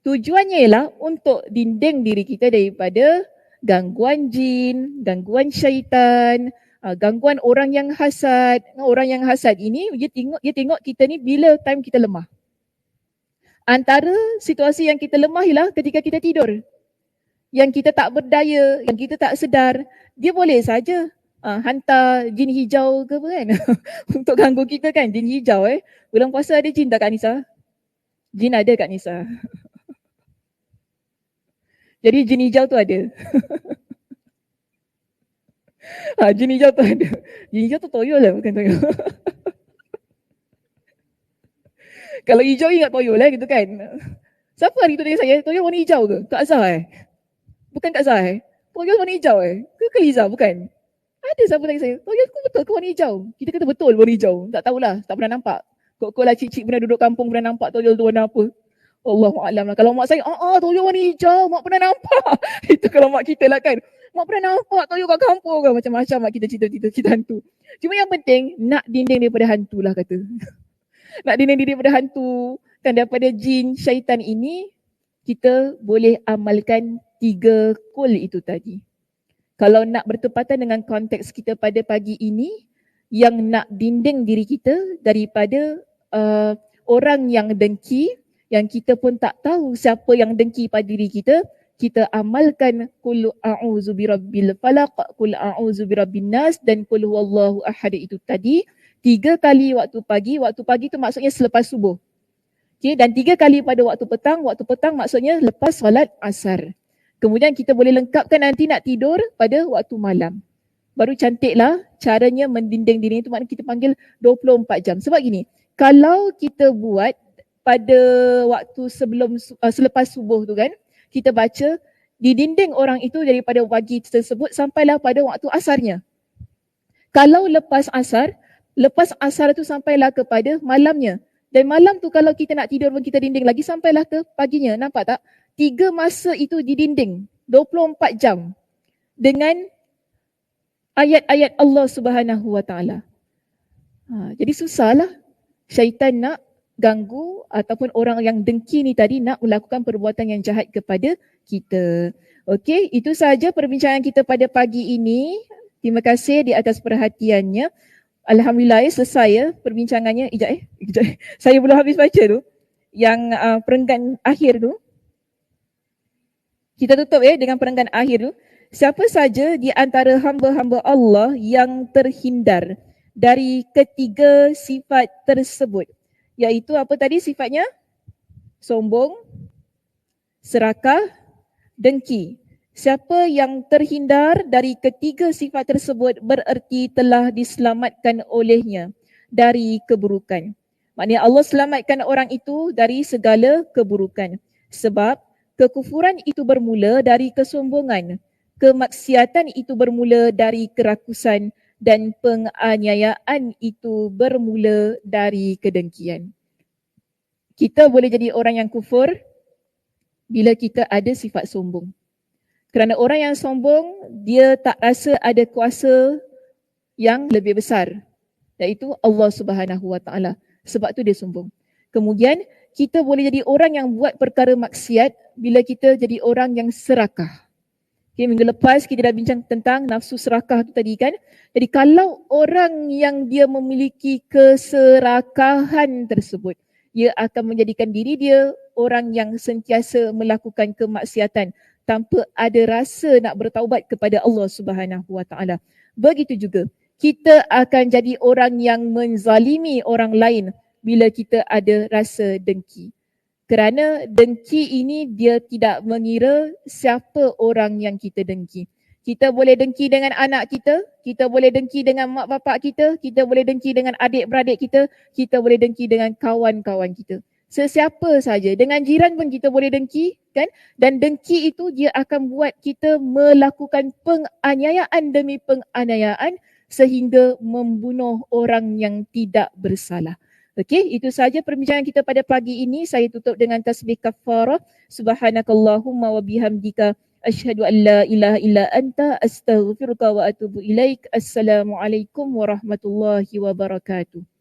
Tujuannya ialah untuk dinding diri kita daripada gangguan jin, gangguan syaitan, gangguan orang yang hasad. Orang yang hasad ini dia tengok kita ni bila time kita lemah. Antara situasi yang kita lemah ialah ketika kita tidur. Yang kita tak berdaya, yang kita tak sedar, dia boleh saja hantar jin hijau ke apa kan untuk ganggu kita kan, jin hijau Bulan puasa ada jin tak Kak Nisa? Jin ada Kak Nisa. Jadi jin hijau tu ada. Jin hijau tu ada. Jin hijau tu toyol lah, bukan toyol. Kalau hijau ingat toyol lah gitu kan. Siapa hari tu dengan saya? Toyol warna hijau ke? Kak Azhar Bukan Kak Azhar Toyol warna hijau Ke Liza? Bukan. Ada siapa tanya saya, toyol ku betul ke warna hijau? Kita kata betul warna hijau. Tak tahulah, tak pernah nampak. Kok lah cik-cik pernah duduk kampung pernah nampak toyol tu warna apa? Allahu'alam lah. Kalau mak saya, toyol warna hijau, mak pernah nampak. Itu kalau mak kita lah kan. Mak pernah nampak toyol kat kampung kan. Macam-macam mak kita cerita-cerita hantu. Cuma yang penting, nak dinding daripada hantu lah kata. Nak dinding daripada hantu, kan daripada jin, syaitan ini, kita boleh amalkan 3 kul itu tadi. Kalau nak bertepatan dengan konteks kita pada pagi ini, yang nak dinding diri kita daripada orang yang dengki, yang kita pun tak tahu siapa yang dengki pada diri kita, kita amalkan qul a'udzu birabbil falaq, qul a'udzu birabbin nas dan qul huwallahu ahad itu tadi 3 kali waktu pagi. Waktu pagi tu maksudnya selepas subuh. Okay, dan 3 kali pada waktu petang. Waktu petang maksudnya lepas solat asar. Kemudian kita boleh lengkapkan nanti nak tidur pada waktu malam. Baru cantiklah caranya mendinding diri itu, maknanya kita panggil 24 jam. Sebab gini, kalau kita buat pada waktu selepas subuh tu kan, kita baca didinding orang itu daripada pagi tersebut sampailah pada waktu asarnya. Kalau lepas asar tu sampailah kepada malamnya. Dan malam tu kalau kita nak tidur pun kita dinding lagi sampailah ke paginya. Nampak tak? 3 masa itu didinding 24 jam dengan ayat-ayat Allah Subhanahu Wa Taala. Jadi susahlah syaitan nak ganggu ataupun orang yang dengki ni tadi nak melakukan perbuatan yang jahat kepada kita. Okey, itu sahaja perbincangan kita pada pagi ini. Terima kasih di atas perhatiannya. Alhamdulillah selesai ya perbincangannya. Sekejap. Saya belum habis baca tu. Yang perenggan akhir tu. Kita tutup dengan perenggan akhir tu. Siapa saja di antara hamba-hamba Allah yang terhindar dari ketiga sifat tersebut. Iaitu apa tadi sifatnya? Sombong, serakah, dengki. Siapa yang terhindar dari ketiga sifat tersebut bererti telah diselamatkan olehnya dari keburukan. Maknanya Allah selamatkan orang itu dari segala keburukan. Sebab kekufuran itu bermula dari kesombongan, kemaksiatan itu bermula dari kerakusan, dan penganiayaan itu bermula dari kedengkian. Kita boleh jadi orang yang kufur bila kita ada sifat sombong. Kerana orang yang sombong, dia tak rasa ada kuasa yang lebih besar, iaitu Allah Subhanahu Wa Taala. Sebab tu dia sombong. Kemudian kita boleh jadi orang yang buat perkara maksiat bila kita jadi orang yang serakah. Okay, minggu lepas kita dah bincang tentang nafsu serakah tu tadi kan. Jadi kalau orang yang dia memiliki keserakahan tersebut, ia akan menjadikan diri dia orang yang sentiasa melakukan kemaksiatan tanpa ada rasa nak bertaubat kepada Allah Subhanahu Wa Taala. Begitu juga kita akan jadi orang yang menzalimi orang lain bila kita ada rasa dengki. Kerana dengki ini dia tidak mengira siapa orang yang kita dengki. Kita boleh dengki dengan anak kita boleh dengki dengan mak bapak kita boleh dengki dengan adik-beradik kita boleh dengki dengan kawan-kawan kita. Sesiapa saja, dengan jiran pun kita boleh dengki kan? Dan dengki itu dia akan buat kita melakukan penganiayaan demi penganiayaan sehingga membunuh orang yang tidak bersalah. Okey, itu saja perbincangan kita pada pagi ini. Saya tutup dengan tasbih kafarah. Subhanakallahumma wa bihamdika asyhadu an la ilaha illa anta astaghfiruka wa atubu ilaik. Assalamualaikum warahmatullahi wabarakatuh.